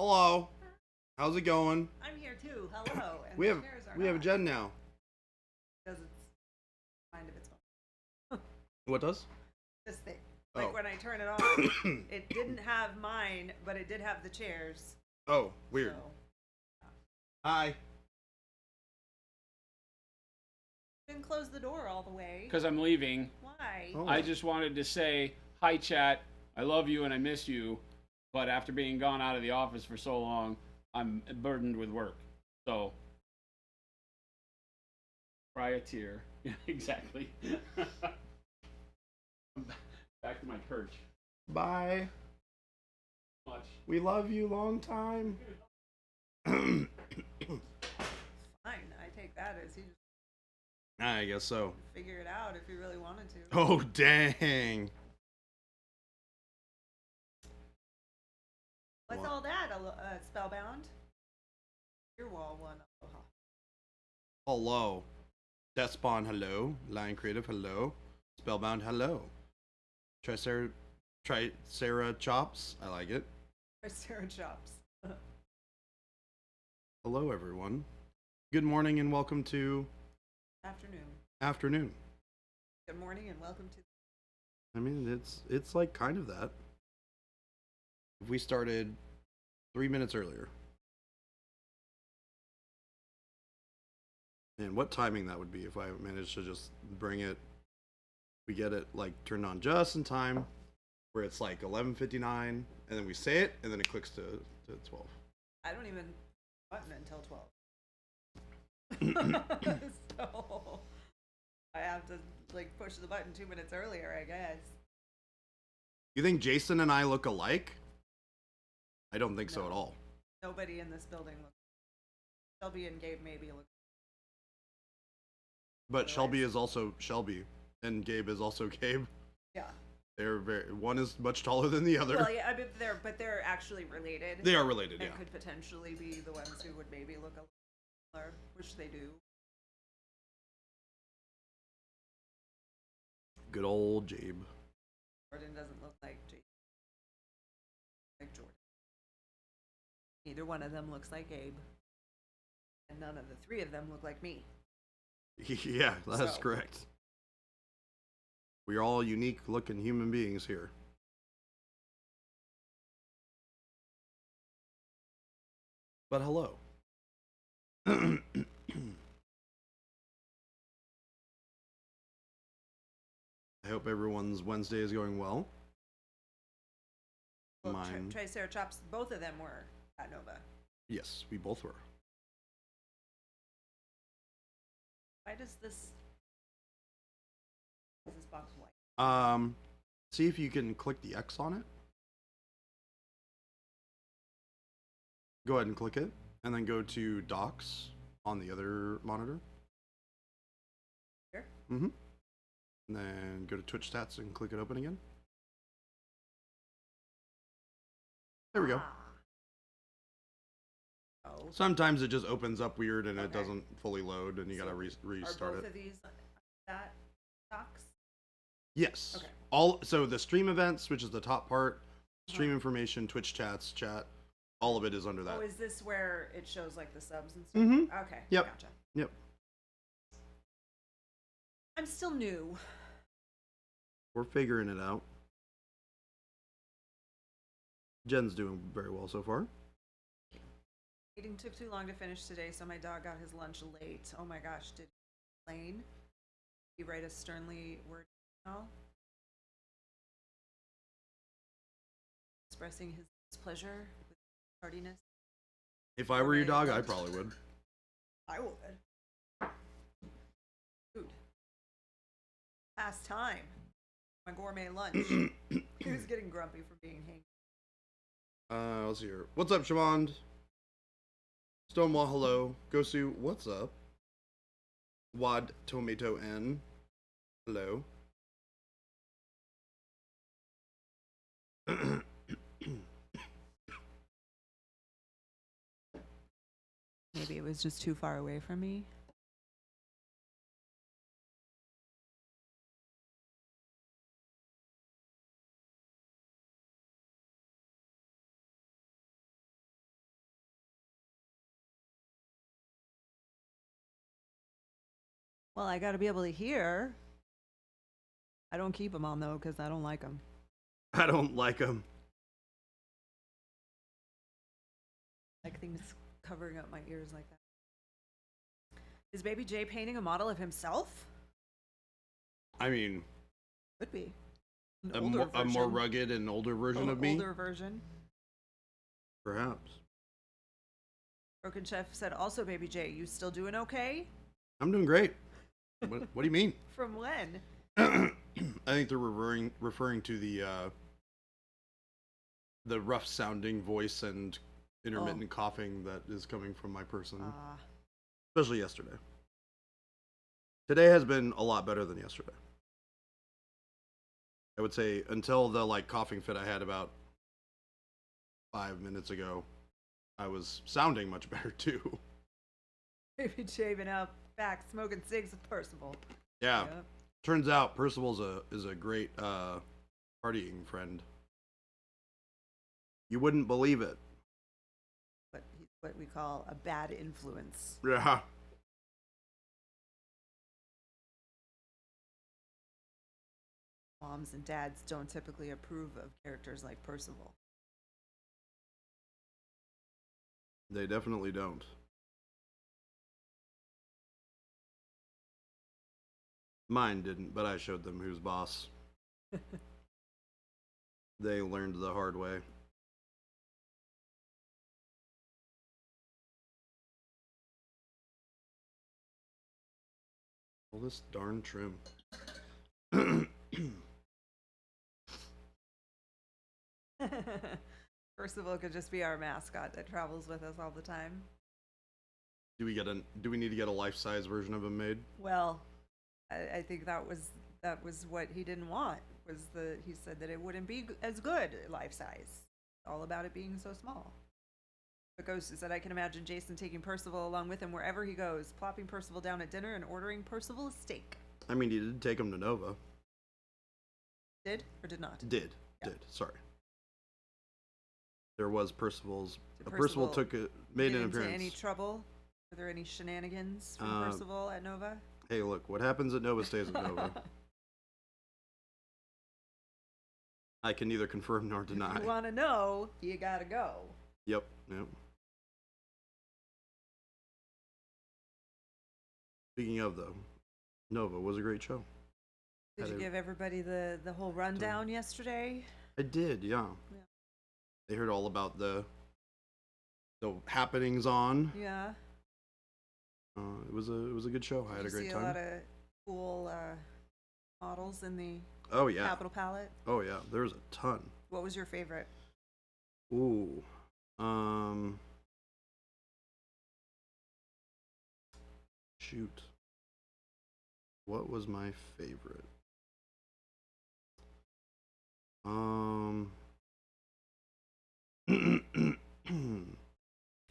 Hello. How's it going? I'm here too. Hello. And We the have chairs are we have a not. Jen now. Because it's mind of its own. What does? This thing. Oh. Like when I turn it on, it didn't have mine, but it did have the chairs. Oh, weird. So, Hi. didn't close the door all the way. Because I'm leaving. Why? Oh. I just wanted to say, hi, chat. I love you and I miss you. But after being gone out of the office for so long, I'm burdened with work. So, cry a tear. Exactly. Back to my perch. Bye. Much. We love you long time. Fine. I take that as he just I guess so. figure it out if he really wanted to. Oh, dang. What's What? all that? Spellbound? Your wall one. Aloha. Hello. Deathspawn, hello. Lion Creative, hello. Spellbound, hello. Sarah Chops, I like it. Sarah Chops. Hello, everyone. Good morning and welcome to Afternoon. afternoon. Good morning and welcome to. I mean, it's like kind of that. If we started 3 minutes earlier. And what timing that would be if I managed to just bring it. We get it like turned on just in time, where it's like 11:59, and then we say it, and then it clicks to 12. I don't even button until 12. So I have to like push the button 2 minutes earlier, I guess. You think Jason and I look alike? I don't think so No. at all. Nobody in this building looks. Shelby and Gabe maybe look. But Shelby Otherwise- is also Shelby, and Gabe is also Gabe. Yeah. They're one is much taller than the other. Well, yeah, I mean, they're actually related. They are related, and yeah. could potentially be the ones who would maybe look a little similar, which they do. Good old Jabe. Jordan doesn't look like Jason. Like Jordan. Neither one of them looks like Gabe. And none of the three of them look like me. Yeah, that's So. correct. We are all unique looking human beings here. But hello. I hope everyone's Wednesday is going well. Well, Mine. Triceratops, both of them were at Nova. Yes, we both were. Why does this. Is this box white? See if you can click the X on it. Go ahead and click it, and then go to Docs on the other monitor. Here? Mm-hmm. And then go to Twitch Stats and click it open again. There we go. Oh. Sometimes it just opens up weird and it Okay. doesn't fully load, and you gotta restart Are both it. of these that docs? Yes. Okay. So the stream events, which is the top part, stream information, Twitch chats, chat, all of it is under that. Oh, is this where it shows like the subs and stuff? Mhm. Okay. Yep. Gotcha. Yep. I'm still new. We're figuring it out. Jen's doing very well so far. Eating took too long to finish today, so my dog got his lunch late. Oh my gosh, did Lane he write a sternly word email expressing his displeasure with tardiness? If I were your dog, I probably would. I would. Food. Past time. My gourmet lunch. He was getting grumpy for being hangry. Let's see here. What's up, Shavond? Stonewall, hello. Gosu, what's up? Wad Tomato N, hello. Maybe it was just too far away from me. Well, I got to be able to hear. I don't keep them on though because I don't like them. I don't like them. Like things covering up my ears like that. Is Baby J painting a model of himself? I mean, Could be. An a older more version. rugged and older version of me, Older version. perhaps. Broken Chef said, also, Baby J, you still doing okay? I'm doing great. What do you mean? From when? I think they're referring to the rough sounding voice and intermittent coughing that is coming from my person, especially yesterday. Today has been a lot better than yesterday. I would say until the coughing fit I had about 5 minutes ago, I was sounding much better too. Baby J been out back smoking cigs with Percival. Yeah. Yep. Turns out Percival's is a great partying friend. You wouldn't believe it. But he's what we call a bad influence. Yeah. Moms and dads don't typically approve of characters like Percival. They definitely don't. Mine didn't, but I showed them who's boss. They learned the hard way. All this darn trim. Percival could just be our mascot that travels with us all the time. Do we need to get a life-size version of him made? Well, I think that was what he didn't want. He said that it wouldn't be as good life size. All about it being so small. But Ghost said, I can imagine Jason taking Percival along with him wherever he goes, plopping Percival down at dinner and ordering Percival a steak. I mean, he did take him to Nova. Did or did not? Did. Yeah. Sorry. There was Percival's. Did Percival made an get into appearance. any trouble? Were there any shenanigans from Percival at Nova? Hey, look, what happens at Nova stays at Nova. I can neither confirm nor deny. If you want to know, you gotta go. Yep. Speaking of, though, Nova was a great show. Did you give everybody the whole rundown yesterday? I did, yeah. They heard all about the happenings on. Yeah. It was a good show. I had a great See time. a lot of cool models in the Oh yeah. Capital Palette. Oh yeah. There's a ton. What was your favorite? Ooh. Shoot. What was my favorite?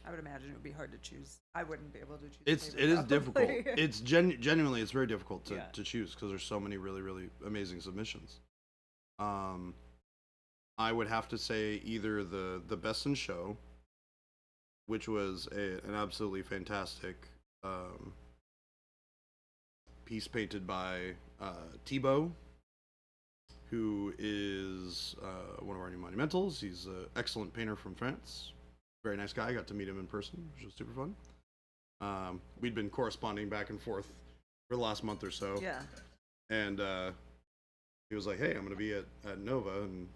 I would imagine it would be hard to choose. I wouldn't be able to choose. It is difficult. It's genuinely it's very difficult to choose because there's so many really really amazing submissions. I would have to say either the Best in Show, which was an absolutely fantastic piece painted by Thibaut, who is one of our new monumentals. He's an excellent painter from France. Very nice guy. I got to meet him in person, which was super fun. We'd been corresponding back and forth for the last month or so. Yeah. And he was like, "Hey, I'm going to be at Nova," and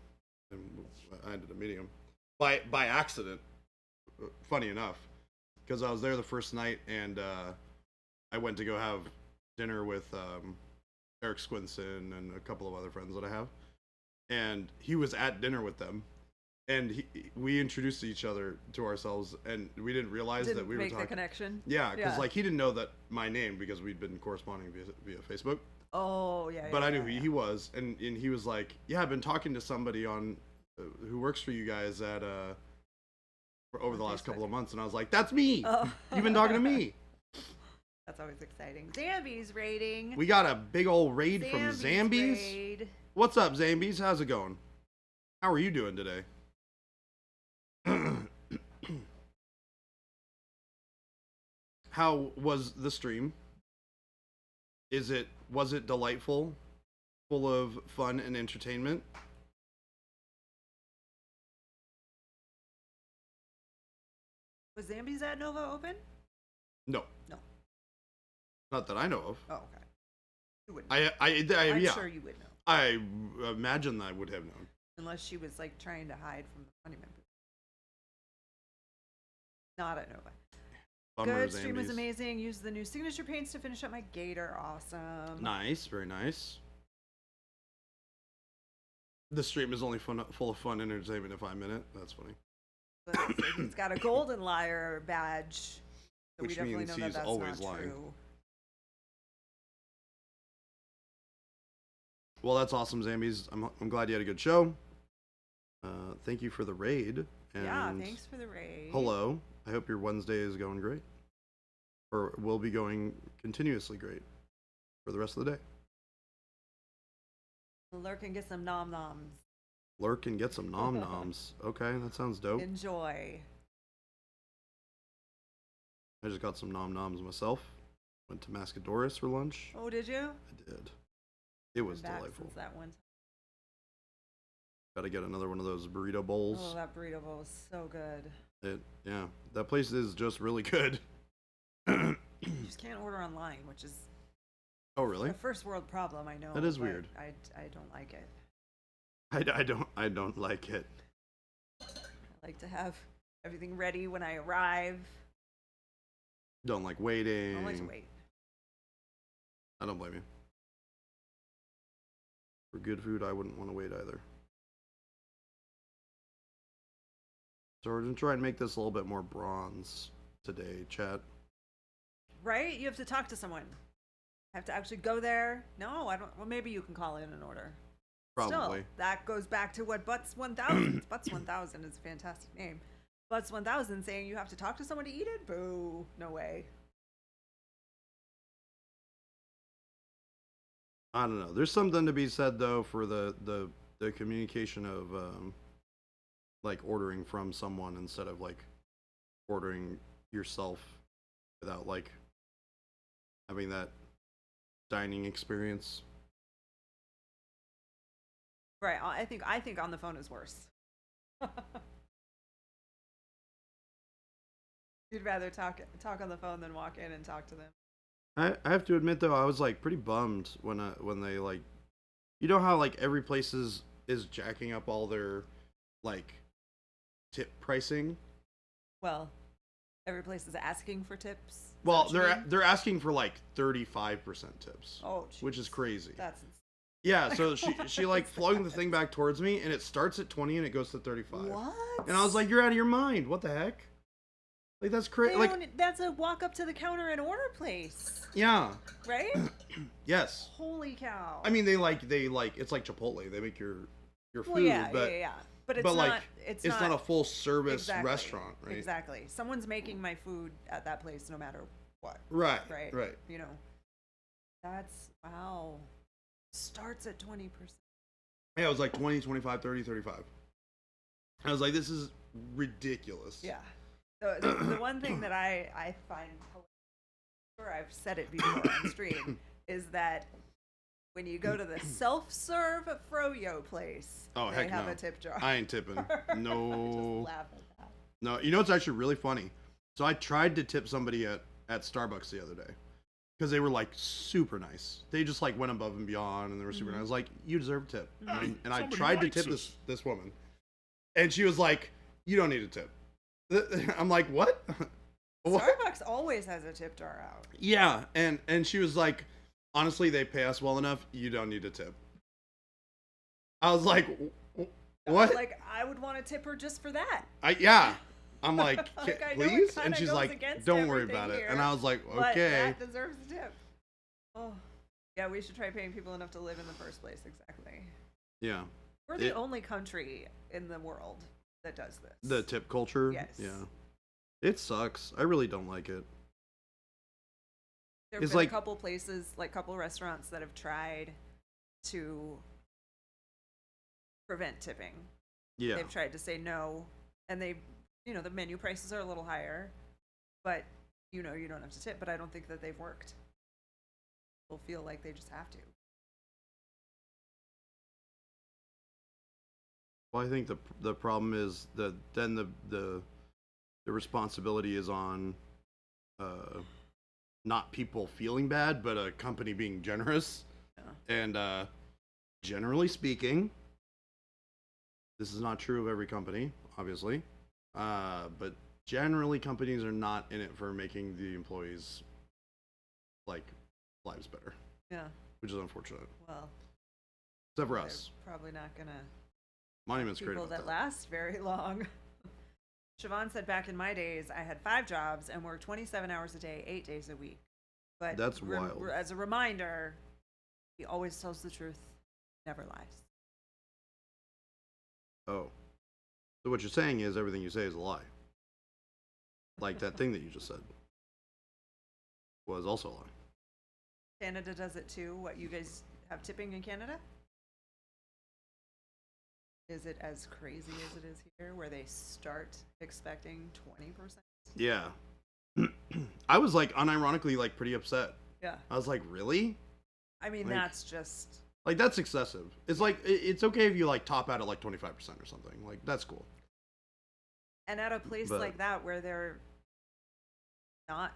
I ended up meeting him by accident. Funny enough, because I was there the first night, and I went to go have dinner with Eric Squinson and a couple of other friends that I have, and he was at dinner with them. And we introduced each other to ourselves, and we didn't realize that we were talking. Make the connection. Yeah, because he didn't know that my name because we'd been corresponding via Facebook. Oh yeah. But I knew who he was, and he was like, "Yeah, I've been talking to somebody on who works for you guys at for over the last couple of months," and I was like, "That's me. Oh. You've been talking to me." That's always exciting. Zambies rating. We got a big old raid from Zambies. Raid. What's up, Zambies? How's it going? How are you doing today? How was the stream? was it delightful, full of fun and entertainment? Was Zambi's at Nova open? No. No. Not that I know of. Oh, okay. You wouldn't. I'm yeah. sure you would know. I imagine I would have known. Unless she was like trying to hide from the monument. Not at Nova. Bummer, Good. Stream was Zambies. amazing. Used the new signature paints to finish up my gator. Awesome. Nice, very nice. The stream is only full of fun and entertainment if I'm in it. That's funny. But he's got a golden liar badge. So Which we definitely means know that he's that's always not lying. true. Well, that's awesome, Zambies. I'm glad you had a good show. Thank you for the raid. And Yeah, thanks for the raid. hello. I hope your Wednesday is going great. Or will be going continuously great for the rest of the day. Lurk and get some nom noms. Lurk and get some nom noms. Okay, that sounds dope. Enjoy. I just got some nom noms myself. Went to Mascadoris for lunch. Oh, did you? I did. It was Been back delightful. since that one. Got to get another one of those burrito bowls. Oh, that burrito bowl was so good. Yeah, that place is just really good. You just can't order online, which is Oh, really? a first world problem. I know. That is but weird. I don't like it. I don't like it. I like to have everything ready when I arrive. Don't like waiting. I don't like to wait. I don't blame you. For good food, I wouldn't want to wait either. So we're gonna try and make this a little bit more bronze today, chat. Right? You have to talk to someone. I have to actually go there. No, I don't. Well, maybe you can call in an order. Probably. Still, that goes back to what Butts 1000. Butts 1000 is a fantastic name. Butts 1000 saying you have to talk to someone to eat it? Boo. No way. I don't know. There's something to be said though for the communication of like ordering from someone instead of like ordering yourself without like having that dining experience. Right. I think on the phone is worse. You'd rather talk on the phone than walk in and talk to them. I have to admit though, I was like pretty bummed when they like, you know how like every place is jacking up all their like tip pricing. Well, every place is asking for tips. Is Well, that what you mean? they're asking for like 35% tips, Oh, which is jeez. crazy. That's Yeah, so she like flung the thing back towards me, and it starts at 20 and it goes to 35. what? And I was like, "You're out of your mind! What the heck? Like that's crazy! Like, That's a walk up to the counter and order place, yeah, right? yes. Holy cow! I mean, they like it's like Chipotle. They make your food, well, yeah, but yeah. But it's but not. like It's not a full service exactly, restaurant, right? Exactly. Someone's making my food at that place, no matter what. Right, Right. right. You know, that's wow. Starts at 20%. Yeah, it was like 20, 25, 30, 35. I was like, this is ridiculous. Yeah. The one thing that I find hilarious, or I've said it before on stream, is that when you go to the self-serve froyo place, Oh, they heck have no. a tip jar. I ain't tipping. I No. just laugh at that. No, you know what's actually really funny? So I tried to tip somebody at Starbucks the other day because they were like super nice. They just like went above and beyond, and they were super nice. I was like, "You deserve a tip." And I Somebody tried to likes tip us. this woman, and she was like, "You don't need a tip." I'm like, "What?" What? Starbucks always has a tip jar out. Yeah, and she was like, "Honestly, they pay us well enough. You don't need a tip." I was like, "What?" Like, I would want to tip her just for that. Yeah. I'm like, Like, I know it please? kinda And she's goes like, against don't worry everything about it. here, And I was like, But okay. that deserves a tip. Oh, yeah, we should try paying people enough to live in the first place. Exactly. Yeah. We're the It- only country in the world that does this. The tip culture. Yes. Yeah. It sucks. I really don't like it. There have it's been like- a couple places, like couple restaurants that have tried to prevent tipping. Yeah. They've tried to say no, and the menu prices are a little higher, but you don't have to tip. But I don't think that they've worked. People feel like they just have to. Well, I think the problem is that then the responsibility is on not people feeling bad, but a company being generous. Yeah. And generally speaking, this is not true of every company, obviously, but generally companies are not in it for making the employees like lives better, Yeah. which is unfortunate. Well, Except for they're us. probably not gonna Monuments great people about that that. last very long. Siobhan said back in my days, I had 5 jobs and worked 27 hours a day, 8 days a week. But That's wild. as a reminder, he always tells the truth, never lies. Oh. So what you're saying is everything you say is a lie. Like that thing that you just said was also a lie. Canada does it too. What, you guys have tipping in Canada? Is it as crazy as it is here, where they start expecting 20%? Yeah. I was like unironically like pretty upset. Yeah. I was like, really? I mean, Like- that's just... Like that's excessive. It's like it's okay if you like top out at like 25% or something. Like that's cool. And at a place But- like that where they're not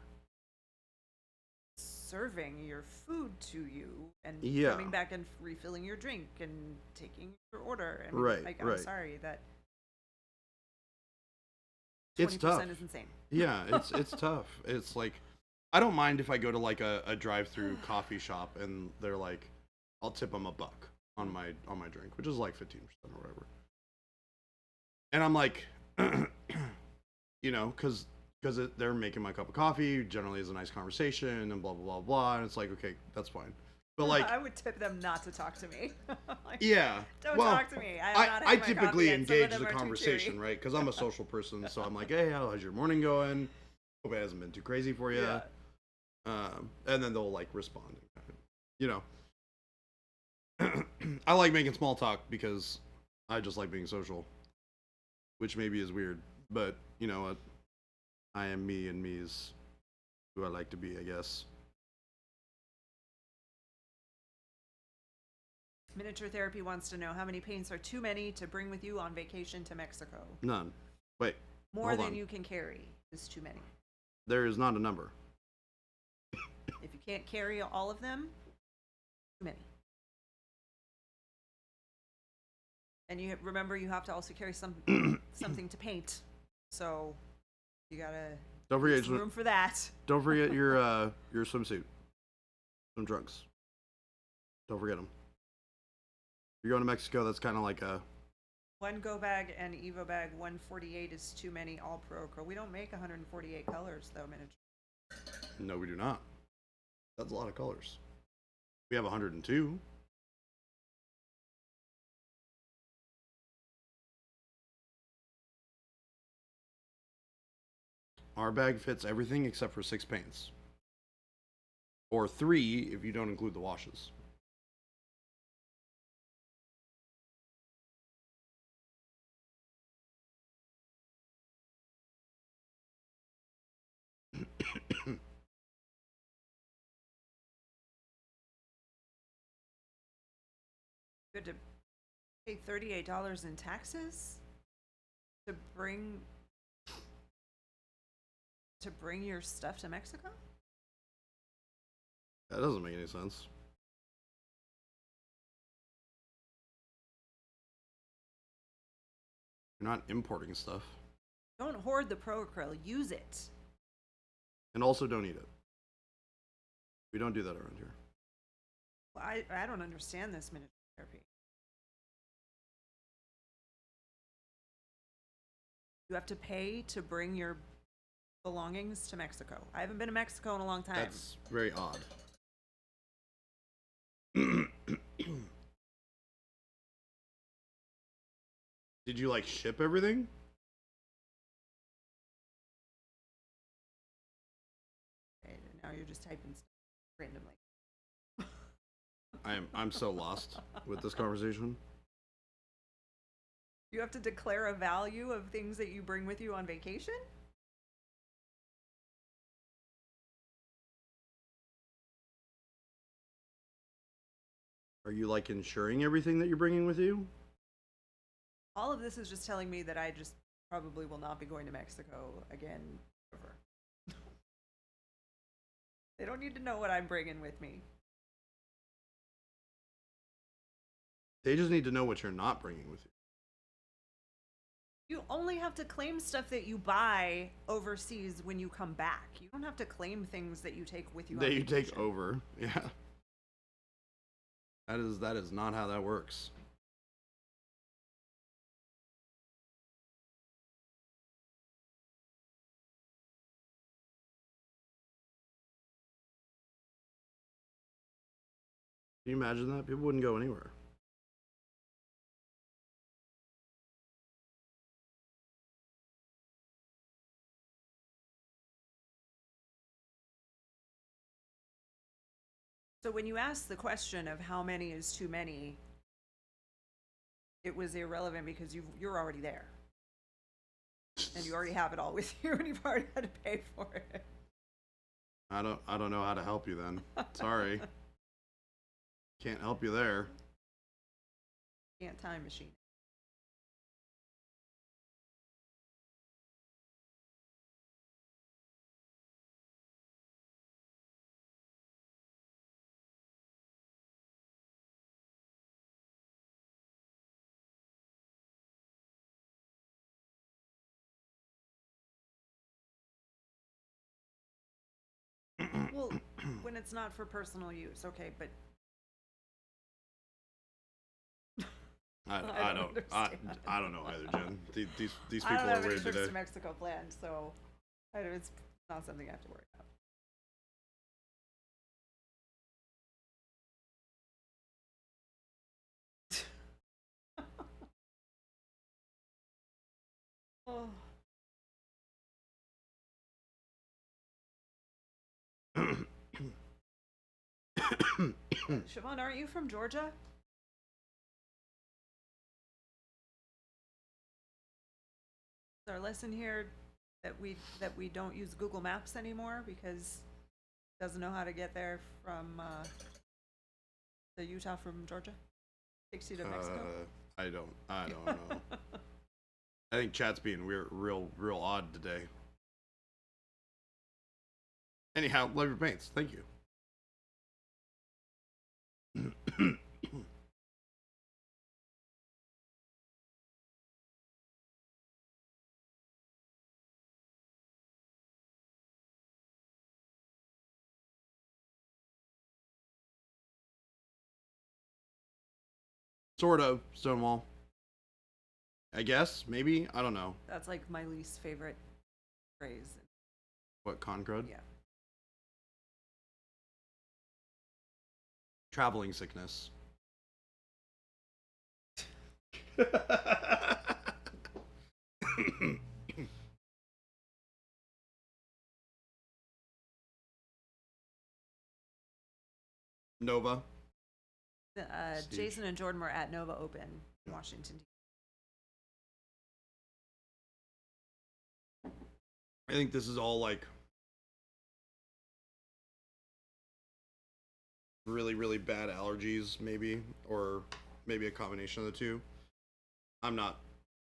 serving your food to you and Yeah. coming back and refilling your drink and taking your order. I mean, Right, like, I'm right. sorry that It's 20% tough. is insane. Yeah, it's tough. It's like I don't mind if I go to like a drive-through coffee shop and they're like, I'll tip them $1 on my drink, which is like 15% or whatever. And I'm like, you know, because they're making my cup of coffee. Generally, is a nice conversation and blah blah blah blah. And it's like, okay, that's fine. But like, I would tip them not to talk to me. Like, yeah, don't well, talk to me. I'm not I having my typically coffee and some of engage them the are too conversation, chewy. right? Because I'm a social person, so I'm like, hey, how's your morning going? Hope it hasn't been too crazy for you. Yeah. And then they'll like respond. You know, I like making small talk because I just like being social, which maybe is weird, but you know what? I am me, and me is who I like to be, I guess. Miniature Therapy wants to know how many paints are too many to bring with you on vacation to Mexico. None. Wait, More Hold than on. you can carry is too many. there is not a number. If you can't carry all of them, too many. And you remember you have to also carry something to paint. So you gotta Don't make forget, some room for that. don't forget your swimsuit, some trunks. Don't forget them. If you're going to Mexico, that's kind of like a 1 Go Bag and Evo Bag 148 is too many, all Pro Acryl. We don't make 148 colors though, miniature. no, we do not. That's a lot of colors. We have 102. Our bag fits everything except for 6 paints. Or 3 if you don't include the washes. You had to pay $38 in taxes to bring your stuff to Mexico? That doesn't make any sense. You're not importing stuff. Don't hoard the Pro Acryl. Use it. And also don't eat it. We don't do that around here. Well, I don't understand this miniature therapy. You have to pay to bring your belongings to Mexico. I haven't been to Mexico in a long time. That's very odd. Did you like ship everything? Okay, now you're just typing stuff randomly. I'm so lost with this conversation. You have to declare a value of things that you bring with you on vacation? Are you like insuring everything that you're bringing with you? All of this is just telling me that I just probably will not be going to Mexico again ever. They don't need to know what I'm bringing with me. They just need to know what you're not bringing with you. You only have to claim stuff that you buy overseas when you come back. You don't have to claim things that you take with you. That on you take vacation. over. Yeah. That is not how that works. Can you imagine that? People wouldn't go anywhere. So when you ask the question of how many is too many, it was irrelevant because you're already there. And you already have it all with you and you've already had to pay for it. I don't know how to help you then. Sorry. Can't help you there. Can't time machine. Well, when it's not for personal use, okay, but I don't understand. I don't know either, Jen. These I people don't are have any weird trips today. to Mexico planned, so it's not something I have to worry about. Oh. Siobhan, aren't you from Georgia? Is our lesson here that we don't use Google Maps anymore because it doesn't know how to get there from the Utah from Georgia? Takes you to Mexico. I don't know. I think chat's being real odd today. Anyhow, love your paints. Thank you. Sort of, Stonewall. I guess, maybe, I don't know. That's like my least favorite phrase. What, con crud? Yeah. Traveling sickness. Nova. Jason and Jordan were at Nova Open in Washington. I think this is all like really bad allergies, maybe, or maybe a combination of the two. I'm not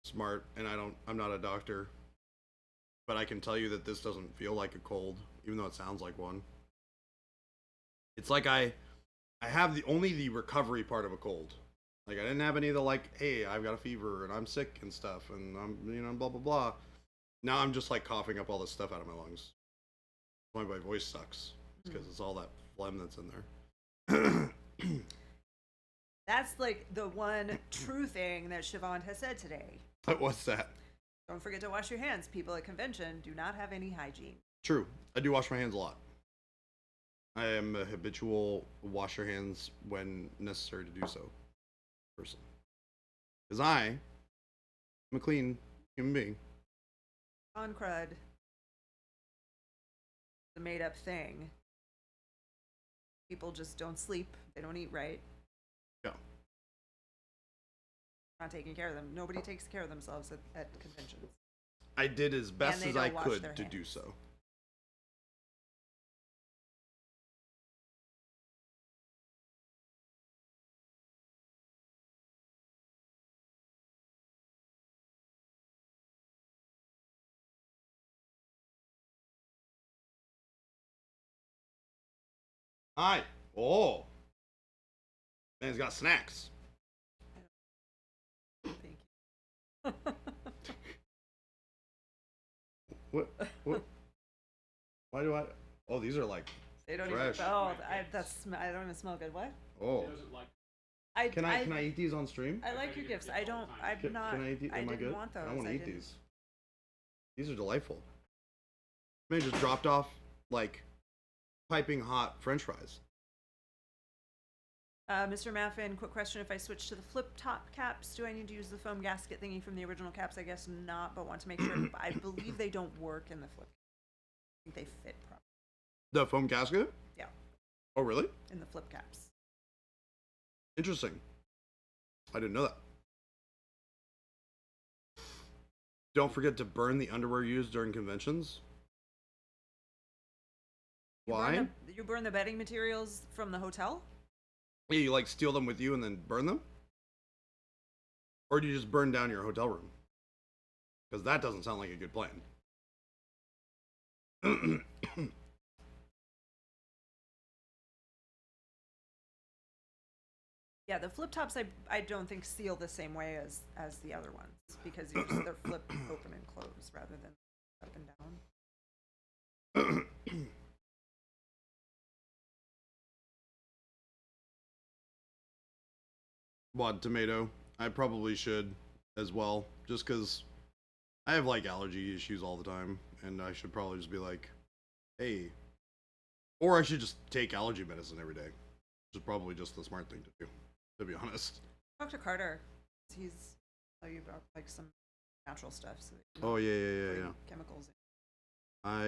smart, and I'm not a doctor, but I can tell you that this doesn't feel like a cold, even though it sounds like one. It's like I have only the recovery part of a cold. Like I didn't have any of the like, hey, I've got a fever and I'm sick and stuff, and I'm blah blah blah. Now I'm just like coughing up all this stuff out of my lungs. Why my voice sucks? It's because it's all that phlegm that's in there. That's like the one true thing that Siobhan has said today. What's that? Don't forget to wash your hands. People at convention do not have any hygiene. True. I do wash my hands a lot. I am a habitual wash your hands when necessary to do so person. Because I am a clean human being. On crud, the made up thing. People just don't sleep. They don't eat right. Yeah. Not taking care of them. Nobody takes care of themselves at conventions. I did as best they as I don't wash could their to do hands. so. Hi. Oh. Man's got snacks. Thank you. What? What? Why do I? Oh, these are like. They don't Fresh. even. Oh, I don't even smell good. What? Oh. I Can I eat these on stream? I like your gifts. I don't. I'm Can not. I eat these? I Am I didn't good? want those. I want to eat didn't- these. These are delightful. Man just dropped off like piping hot French fries. Mr. Maffin, quick question. If I switch to the flip top caps, do I need to use the foam gasket thingy from the original caps? I guess not, but want to make sure. I believe they don't work in the flip. I think they fit properly. The foam gasket? Yeah. Oh, really? In the flip caps. Interesting. I didn't know that. Don't forget to burn the underwear used during conventions. Why? You burn the bedding materials from the hotel? Yeah, you like steal them with you and then burn them? Or do you just burn down your hotel room? Because that doesn't sound like a good plan. Yeah, the flip tops I don't think seal the same way as the other ones because they're flip open and close rather than up and down. What, tomato? I probably should as well, just because I have like allergy issues all the time, and I should probably just be like, hey, or I should just take allergy medicine every day, which is probably just the smart thing to do, to be honest. Talk to Carter. He's tell you about like some natural stuff. So Oh yeah. chemicals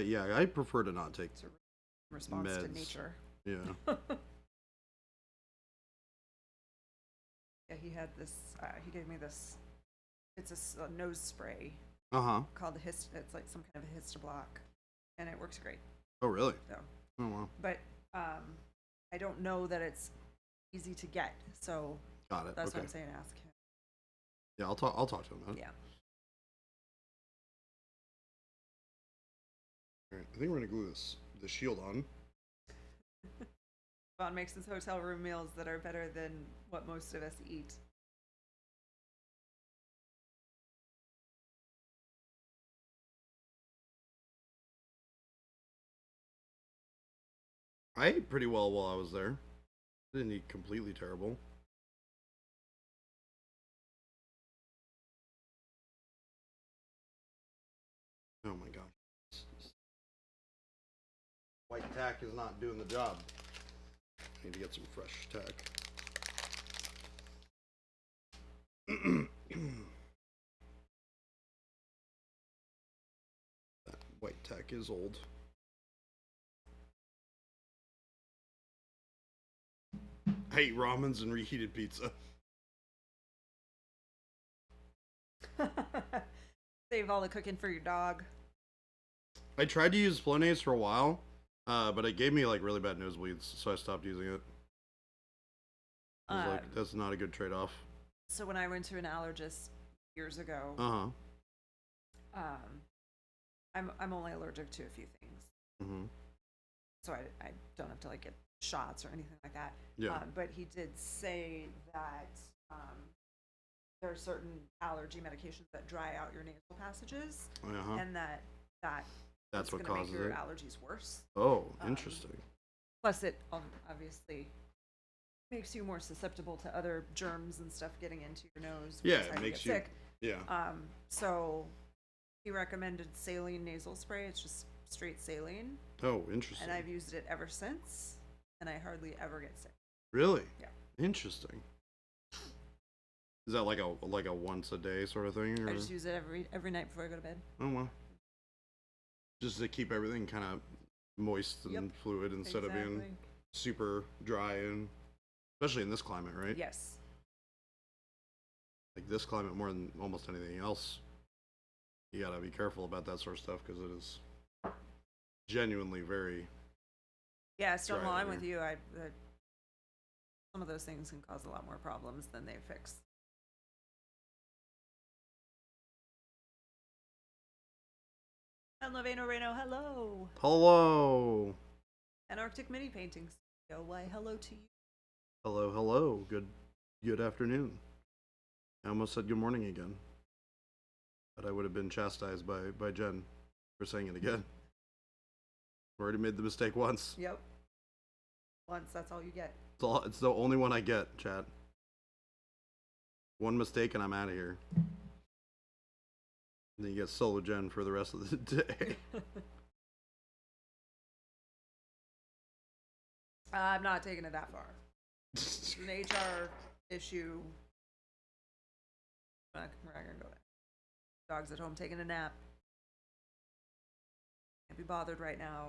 Yeah, I prefer to not take in response to meds. nature. Yeah. Yeah, he had this. He gave me this. It's a nose spray Uh-huh. called It's like some kind of a histoblock, and it works great. Oh really? So, Oh wow. but I don't know that it's easy to get. So Got it. that's Okay. what I'm saying. Ask him. Yeah, I'll talk to him about it. Yeah. All right, I think we're gonna glue the shield on. Vaughn makes his hotel room meals that are better than what most of us eat. I ate pretty well while I was there. Didn't eat completely terrible. Oh my gosh. White tack is not doing the job. Need to get some fresh tack. That white tack is old. I ate ramens and reheated pizza. Save all the cooking for your dog. I tried to use Flonase for a while, but it gave me like really bad nosebleeds, so I stopped using it. I was like, that's not a good trade-off. So when I went to an allergist years ago, Uh-huh. I'm only allergic to a few things, Mm-hmm. so I don't have to like get shots or anything like that. Yeah. But he did say that there are certain allergy medications that dry out your nasal passages, Uh-huh. and that's what gonna causes make your it. allergies worse. Oh, interesting. Plus, it obviously makes you more susceptible to other germs and stuff getting into your nose. Which Yeah, is how it makes get you. sick. Yeah. So he recommended saline nasal spray. It's just straight saline, Oh, interesting. and I've used it ever since, and I hardly ever get sick. Really? Yeah. Interesting. Is that like a once a day sort of thing? Or? I just use it every night before I go to bed. Oh well. Just to keep everything kind of moist and Yep. fluid instead of being Exactly. super dry, and especially in this climate, right? Yes. Like this climate more than almost anything else. You gotta be careful about that sort of stuff because it is genuinely very. Yeah, Stonewall, Dry I'm over with you. Some of those things can cause a lot more problems than they fix. And Laveno Reno, hello. Hello. And Arctic mini paintings. Yo, why hello to you. Hello, hello. Good afternoon. I almost said good morning again. But I would have been chastised by Jen for saying it again. I've already made the mistake once. Yep. Once, that's all you get. It's the only one I get, chat. One mistake and I'm out of here. And then you get solo Jen for the rest of the day. I'm not taking it that far. It's an HR issue. We're not gonna go there. Dog's at home taking a nap. Can't be bothered right now.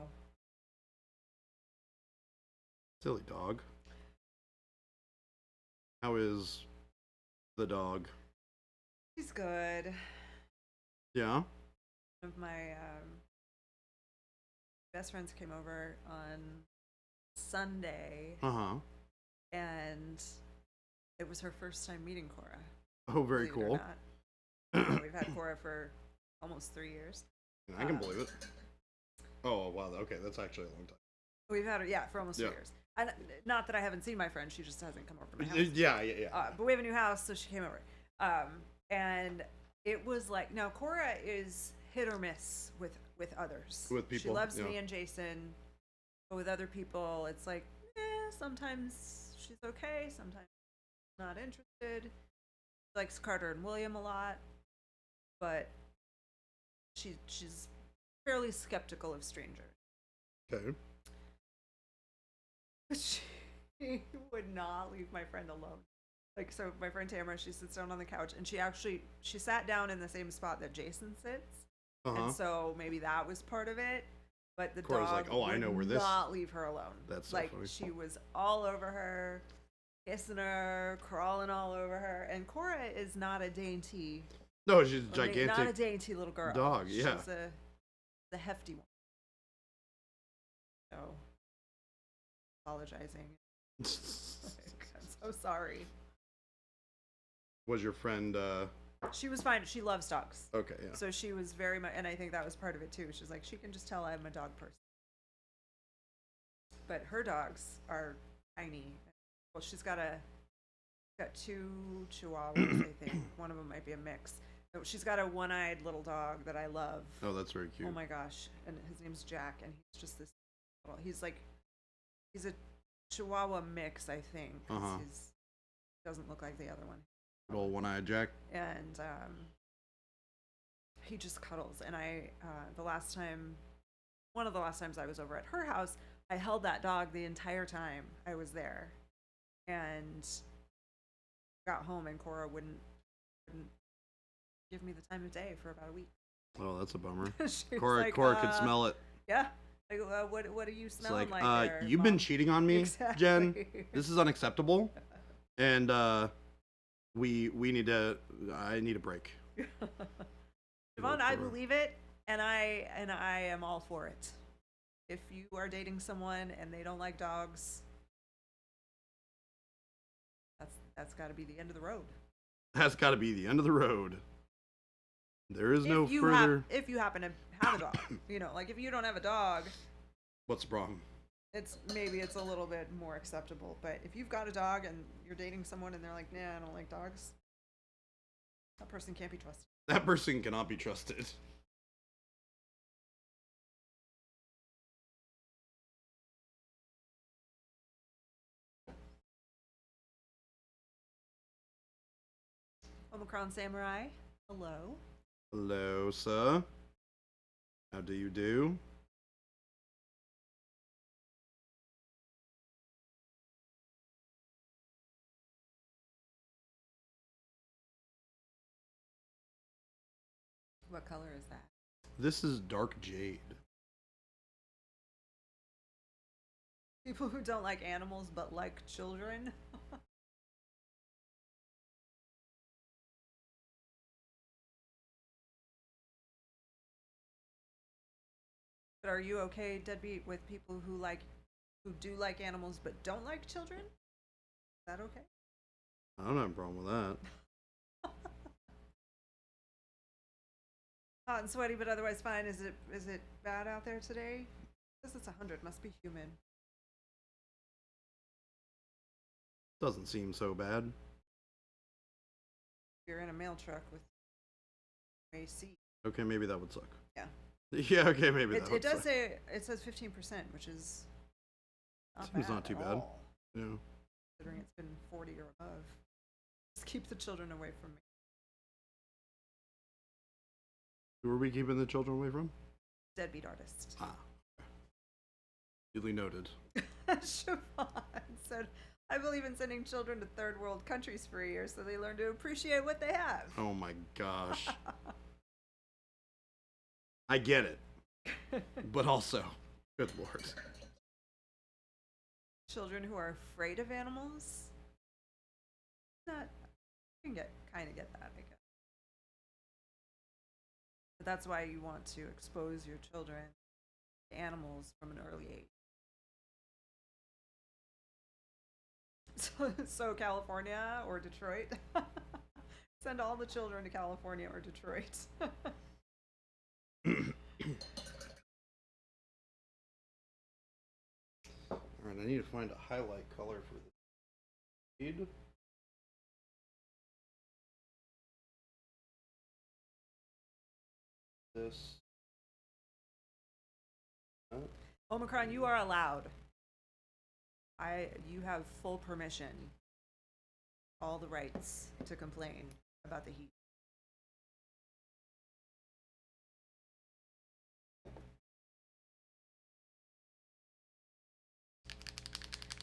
Silly dog. How is the dog? He's good. Yeah? One of my best friends came over on Sunday, Uh-huh. and it was her first time meeting Cora. Oh, very Believe it or cool. not. We've had Cora for almost 3 years. I can believe it. Oh, wow. Okay, that's actually a long time. We've had her, yeah, for almost 3 Yeah. years. And not that I haven't seen my friend, she just hasn't come over to my house. Yeah. But we have a new house, so she came over. And it was like, now Cora is hit or miss with others. With She people, loves yeah. me and Jason, but with other people, it's like, sometimes she's okay, sometimes not interested. She likes Carter and William a lot, but she's fairly skeptical of strangers. Okay. She would not leave my friend alone. Like, so my friend Tamara, she sits down on the couch, and she sat down in the same spot that Jason sits. Uh-huh. And so maybe that was part of it. But the Cora's dog like, "Oh, I know where would this-" not leave her alone. That's so like funny. she was all over her, kissing her, crawling all over her. And Cora is not a dainty, No, she's gigantic. not a dainty little girl. dog, yeah. She's a hefty one. So apologizing. I'm so sorry. Was your friend She was fine. She loves dogs. okay, yeah. So she was very much, and I think that was part of it too. She's like, she can just tell I'm a dog person. But her dogs are tiny. Well, she's got 2 Chihuahuas, I think. One of them might be a mix. So she's got a one-eyed little dog that I love. Oh, that's very cute. Oh my gosh! And his name's Jack, and he's just this little. He's a Chihuahua mix, I think. 'Cause Uh-huh. he doesn't look like the other one. Little one-eyed Jack. And he just cuddles. And one of the last times I was over at her house, I held that dog the entire time I was there, and got home, and Cora wouldn't give me the time of day for about a week. Oh, that's a bummer. She was Cora like, could smell it. Yeah. Like, what are you It's smelling like, there, you've been Mom?" cheating on me, Exactly. Jen. This is unacceptable. And we need to I need a break. Javon, I Cora. believe it, and I am all for it. If you are dating someone and they don't like dogs, that's got to be the end of the road. That's got to be the end of the road. There is no If you further. if you happen to have a dog, like if you don't have a dog, What's wrong? it's a little bit more acceptable. But if you've got a dog and you're dating someone and they're like, nah, I don't like dogs, that person can't be trusted. That person cannot be trusted. Omicron Samurai, hello. Hello, sir. How do you do? What color is that? This is dark jade. People who don't like animals but like children. But are you okay, Deadbeat, with people who do like animals but don't like children? Is that okay? I don't have a problem with that. Hot and sweaty, but otherwise fine. Is it bad out there today? It says it's 100. Must be humid. Doesn't seem so bad. You're in a mail truck with AC. Okay, maybe that would suck. Yeah. Yeah, okay, maybe that It would does suck. say, it says 15%, which is not Seems bad not too at bad. all, Yeah. considering it's been 40 or above. Just keep the children away from me. Who are we keeping the children away from? Deadbeat artist. Ah. Duly noted. Siobhan said, I believe in sending children to third world countries for a year so they learn to appreciate what they have. Oh my gosh. I get it. But also, good lord. Children who are afraid of animals? Not, you can kind of get that, I guess. But that's why you want to expose your children to animals from an early age. So California or Detroit? Send all the children to California or Detroit. Alright, I need to find a highlight color for this feed. This. Omicron, you are allowed. You have full permission. All the rights to complain about the heat.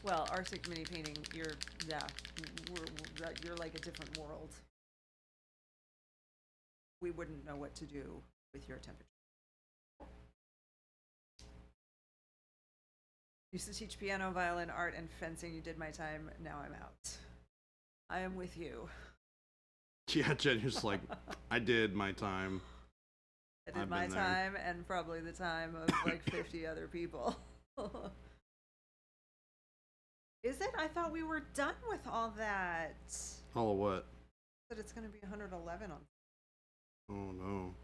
Well, Arctic mini painting, you're like a different world. We wouldn't know what to do with your temperature. Used to teach piano, violin, art, and fencing. You did my time. Now I'm out. I am with you. Yeah, Jenny's like, I did my time. I did I've my been there. time and probably the time of like 50 other people. Is it? I thought we were done with all that. All of what? That it's going to be 111 on. Oh no.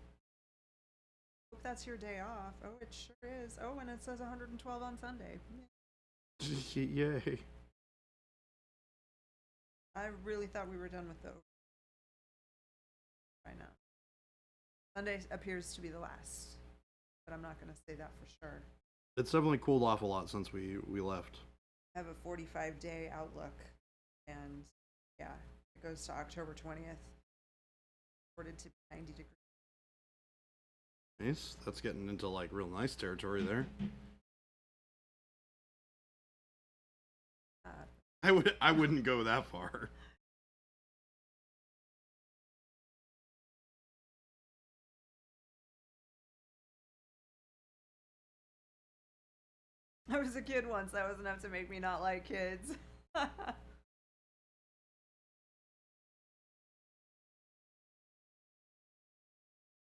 Hope that's your day off. Oh, it sure is. Oh, and it says 112 on Sunday. Yay. I really thought we were done with those. Right now. Sunday appears to be the last, but I'm not going to say that for sure. It's definitely cooled off a lot since we left. I have a 45-day outlook, and yeah, it goes to October 20th. Reported to be 90 degrees. Nice. That's getting into like real nice territory there. I wouldn't go that far. I was a kid once. That was enough to make me not like kids.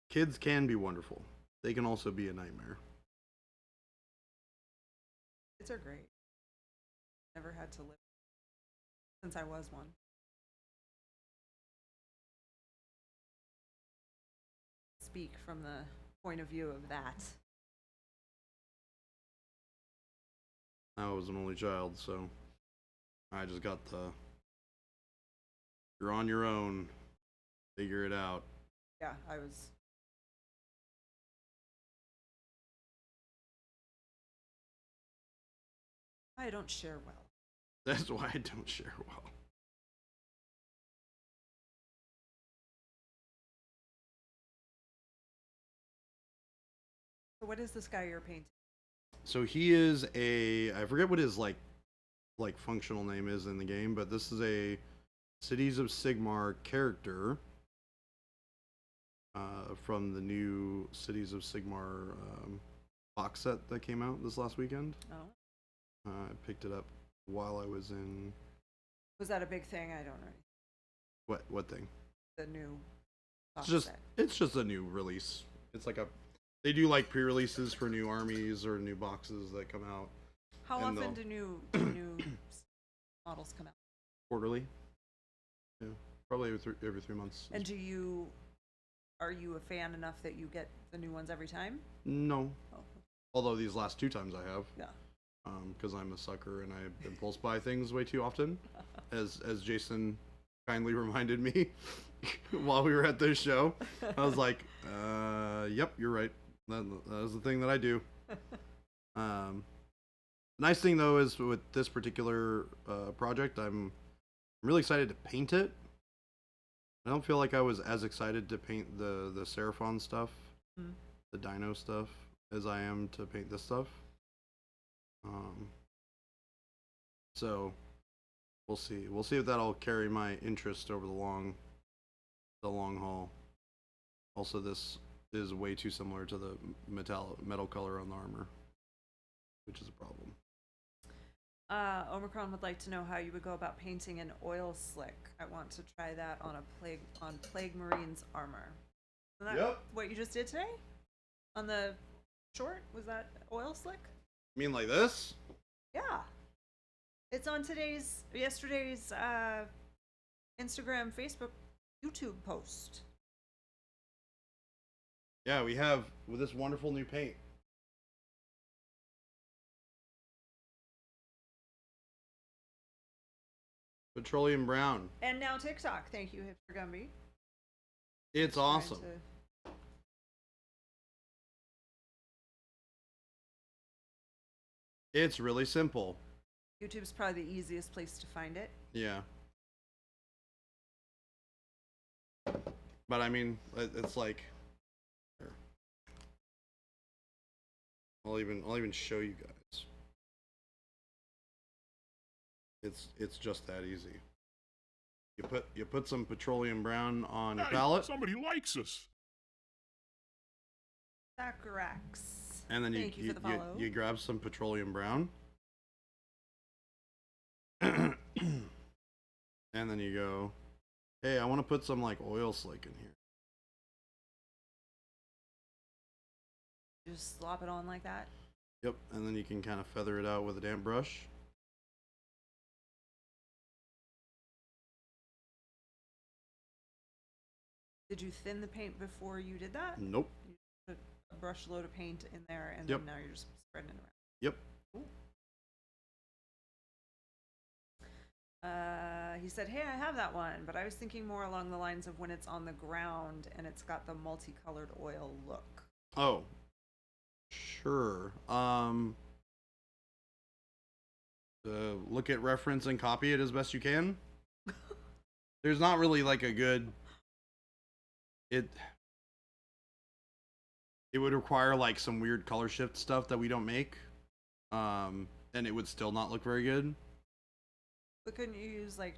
Kids can be wonderful. They can also be a nightmare. Kids are great. Never had to live since I was one. Speak from the point of view of that. I was an only child, so I just got the you're on your own. Figure it out. Yeah, I was. I don't share well. That's why I don't share well. So what is this guy you're painting? So he is I forget what his like functional name is in the game, but this is a Cities of Sigmar character from the new Cities of Sigmar box set that came out this last weekend. Oh. I picked it up while I was in. Was that a big thing? I don't know. What thing? The new box It's just set. it's just a new release. It's like they do like pre-releases for new armies or new boxes that come out How and often do new models come out? quarterly. Yeah, probably every 3 months. And are you a fan enough that you get the new ones every time? No. Oh, Although these last 2 times I have. yeah. because I'm a sucker and I impulse buy things way too often, as Jason kindly reminded me while we were at this show. I was like, yep, you're right. That is the thing that I do. Nice thing though is with this particular project, I'm really excited to paint it. I don't feel like I was as excited to paint the Seraphon stuff, the Dino stuff, as I am to paint this stuff. So we'll see. We'll see if that'll carry my interest over the long haul. Also, this is way too similar to the metal color on the armor, which is a problem. Omicron would like to know how you would go about painting an oil slick. I want to try that on Plague Marine's armor. Isn't that Yep. what you just did today? On the short? Was that oil slick? You mean like this? Yeah. It's on yesterday's Instagram, Facebook, YouTube post. Yeah, we have with this wonderful new paint. Petroleum brown. And now TikTok. Thank you, Hipster Gumby. It's awesome. It's really simple. YouTube's probably the easiest place to find it. Yeah. But I mean, it's like, here. I'll even show you guys. It's just that easy. You put some petroleum brown on your palette. Somebody likes us. Sakurax. And then Thank you for the follow. you grab some petroleum brown. And then you go, hey, I want to put some like oil slick in here. Just slop it on like that. Yep, and then you can kind of feather it out with a damp brush. Did you thin the paint before you did that? Nope. You put a brush load of paint in there, and Yep. then now you're just spreading it around. Yep. Cool. He said, hey, I have that one, but I was thinking more along the lines of when it's on the ground and it's got the multicolored oil look. Oh, sure. Look at reference and copy it as best you can. There's not really like a good. It would require like some weird color shift stuff that we don't make, and it would still not look very good. But couldn't you use like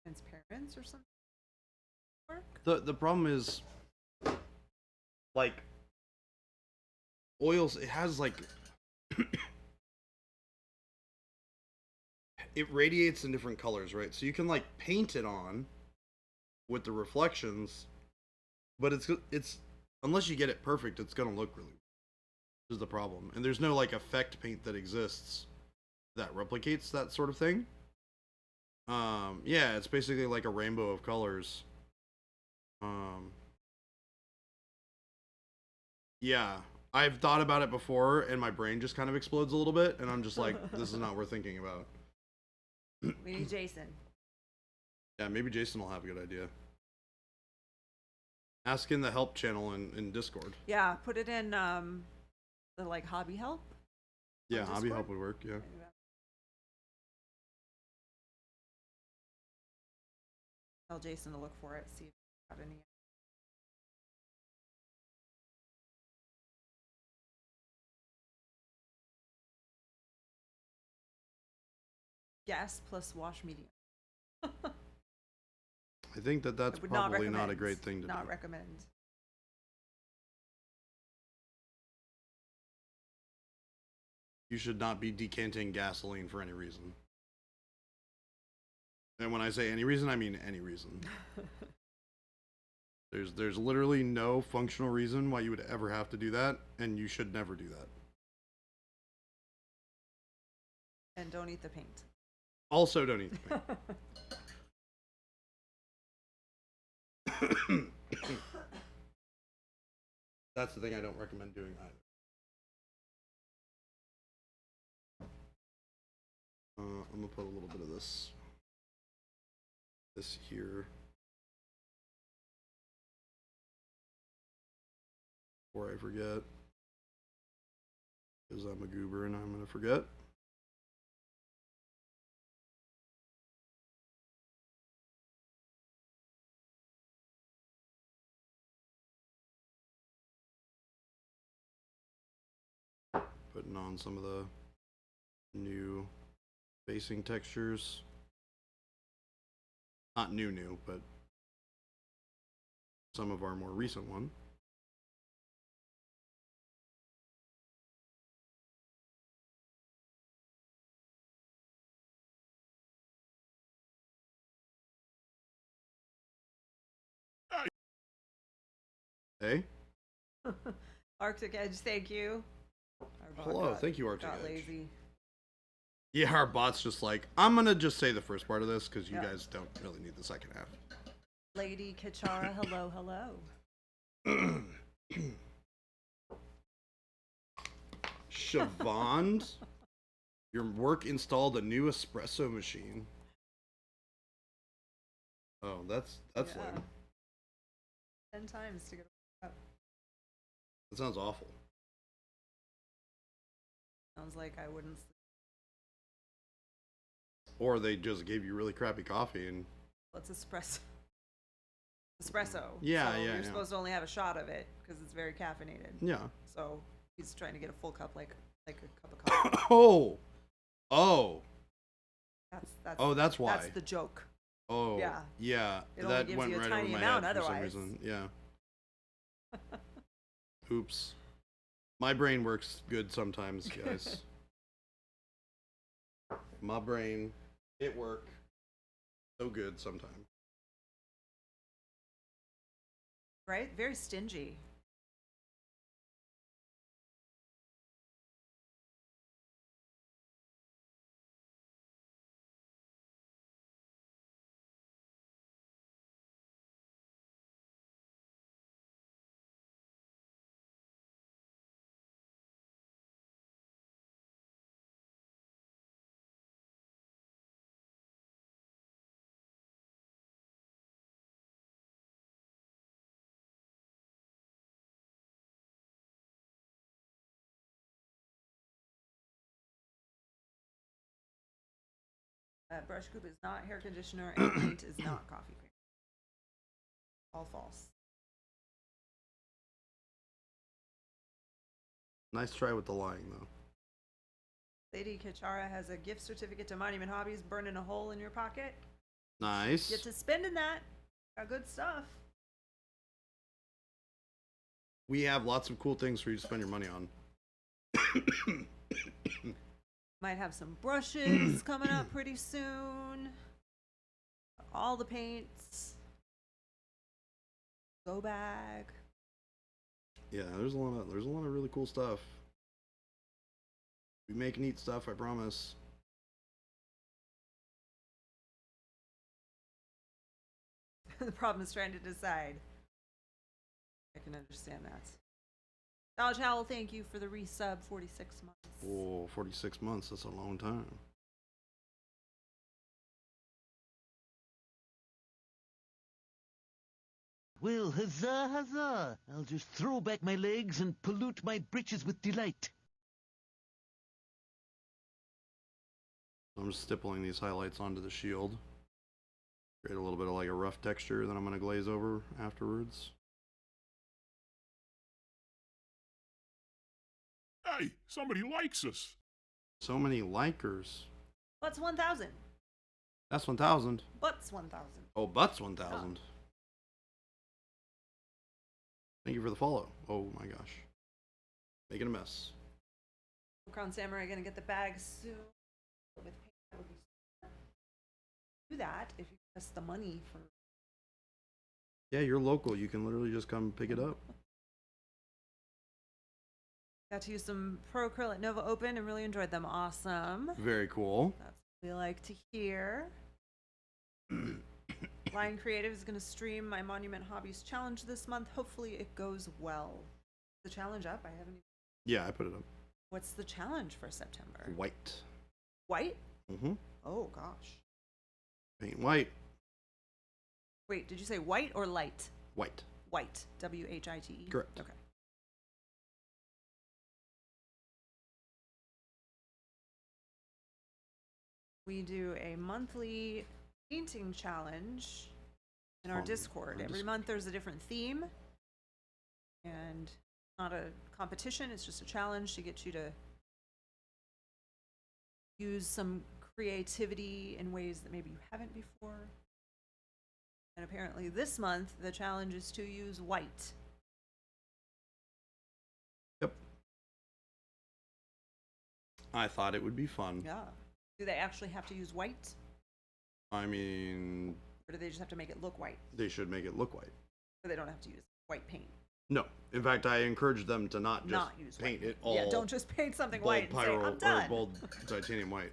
transparents or something? The problem is, like, oils. It has like it radiates in different colors, right? So you can like paint it on with the reflections, but it's unless you get it perfect, it's gonna look really weird. This is the problem, and there's no like effect paint that exists that replicates that sort of thing. Yeah, it's basically like a rainbow of colors. Yeah, I've thought about it before, and my brain just kind of explodes a little bit, and I'm just like, this is not worth thinking about. We need Jason. Yeah, maybe Jason will have a good idea. Ask in the help channel in Discord. Yeah, put it in the like hobby help. Yeah, On hobby Discord? help would work, yeah. Tell Jason to look for it, see if he's got any. Gas plus wash medium. I think that's I would not probably not a recommend. great thing to Not do. recommend. You should not be decanting gasoline for any reason. And when I say any reason, I mean any reason. There's literally no functional reason why you would ever have to do that, and you should never do that. And don't eat the paint. Also, don't eat the paint. That's the thing I don't recommend doing either. I'm gonna put a little bit of this here before I forget, because I'm a goober and I'm gonna forget. Putting on some of the new facing textures. Not new, but some of our more recent one. Hey. Arctic Edge, thank you. Our bot Hello, thank you, Arctic got Edge. lazy. Yeah, our bot's just like, I'm gonna just say the first part of this because you Yeah. guys don't really need the second half. Lady Kichara, hello, hello. Siobhan, your work installed a new espresso machine. Oh, that's Yeah. lame. 10 times to get up. That sounds awful. Sounds like I wouldn't sleep. Or they just gave you really crappy coffee and What's espresso? Espresso. Yeah, so yeah, You're yeah. supposed to only have a shot of it because it's very caffeinated. yeah. So he's trying to get a full cup, like a cup of coffee. Oh, that's why. That's the joke. Oh, Yeah. yeah. It only That gives went you a right over tiny my amount head for some otherwise. reason. Yeah. Oops. My brain works good sometimes, guys. My brain, it work so good sometimes. Right? Very stingy. Brush Goop is not hair conditioner and paint is not coffee cream. All false. Nice try with the lying, though. Lady Kichara has a gift certificate to Monument Hobbies, burning a hole in your pocket. Nice. Get to spending that. Got good stuff. We have lots of cool things for you to spend your money on. Might have some brushes coming up pretty soon. All the paints. Go bag. Yeah, there's a lot of really cool stuff. We make neat stuff, I promise. The problem is trying to decide. I can understand that. Dodge Howell, thank you for the resub, 46 months. Oh, 46 months, that's a long time. Well, huzzah, huzzah! I'll just throw back my legs and pollute my breeches with delight. I'm just stippling these highlights onto the shield. Create a little bit of like a rough texture that I'm going to glaze over afterwards. Hey, somebody likes us. So many likers. Butts 1,000. That's 1,000. Butts 1,000. Oh, butts 1,000. Thank you for the follow. Oh my gosh. Making a mess. Crown Samurai gonna get the bag soon. With paint, that would be smart. Do that if you give us the money for. Yeah, you're local. You can literally just come pick it up. Got to use some Pro Acryl at Nova Open and really enjoyed them. Awesome. Very cool. That's what we like to hear. Lion Creative is going to stream my Monument Hobbies challenge this month. Hopefully it goes well. The challenge up? I haven't. Yeah, I put it up. What's the challenge for September? White. White? Mm-hmm. Oh gosh. Paint white. Wait, did you say white or light? White. White. White. Correct. Okay. We do a monthly painting challenge in our On Discord. our Every Discord. month there's a different theme. And not a competition, it's just a challenge to get you to use some creativity in ways that maybe you haven't before. And apparently this month the challenge is to use white. Yep. I thought it would be fun. Yeah. Do they actually have to use white? I mean, Or do they just have to make it look white? they should make it look white. Or they don't have to use white paint? No. In fact, I encourage them to not just Not use paint white. it all. Yeah, don't just paint something bold white and say, pyro I'm done. or bold titanium white.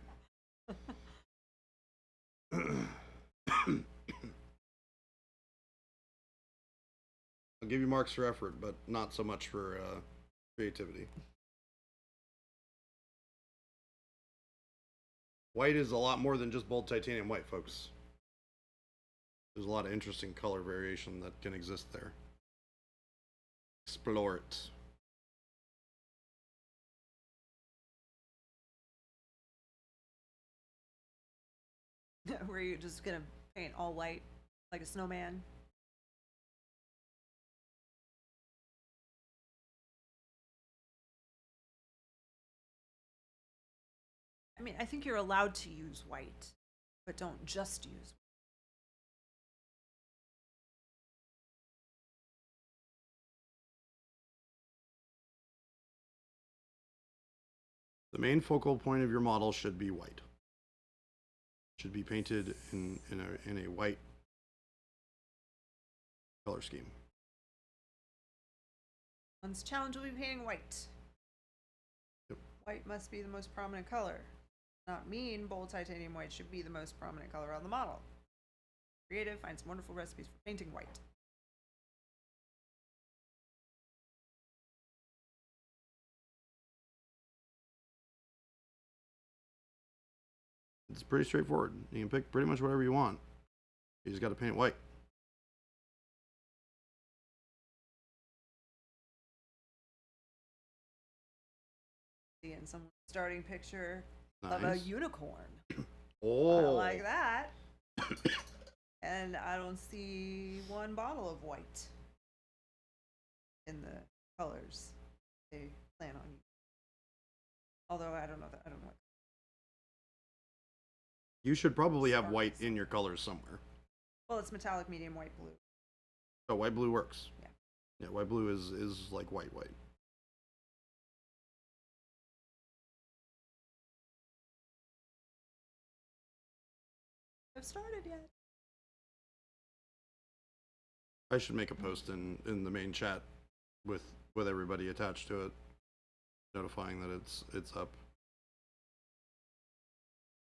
I'll give you marks for effort, but not so much for creativity. White is a lot more than just bold titanium white, folks. There's a lot of interesting color variation that can exist there. Explore it. Were you just gonna paint all white like a snowman? I mean, I think you're allowed to use white, but don't just use. The main focal point of your model should be white. Should be painted in a white color scheme. One's challenge will be painting white. Yep. White must be the most prominent color. Not mean bold titanium white should be the most prominent color on the model. Creative, find some wonderful recipes for painting white. It's pretty straightforward. You can pick pretty much whatever you want. You just got to paint it white. Seeing someone's starting picture of a Nice. unicorn. Oh, I like that. And I don't see one bottle of white in the colors they plan on using. Although I don't know that. I don't know. you should probably have white in your colors somewhere. Well, it's metallic, medium, white, blue. So white blue works. Yeah. Yeah, white blue is like white. I've started yet. I should make a post in the main chat with everybody attached to it, notifying that it's up.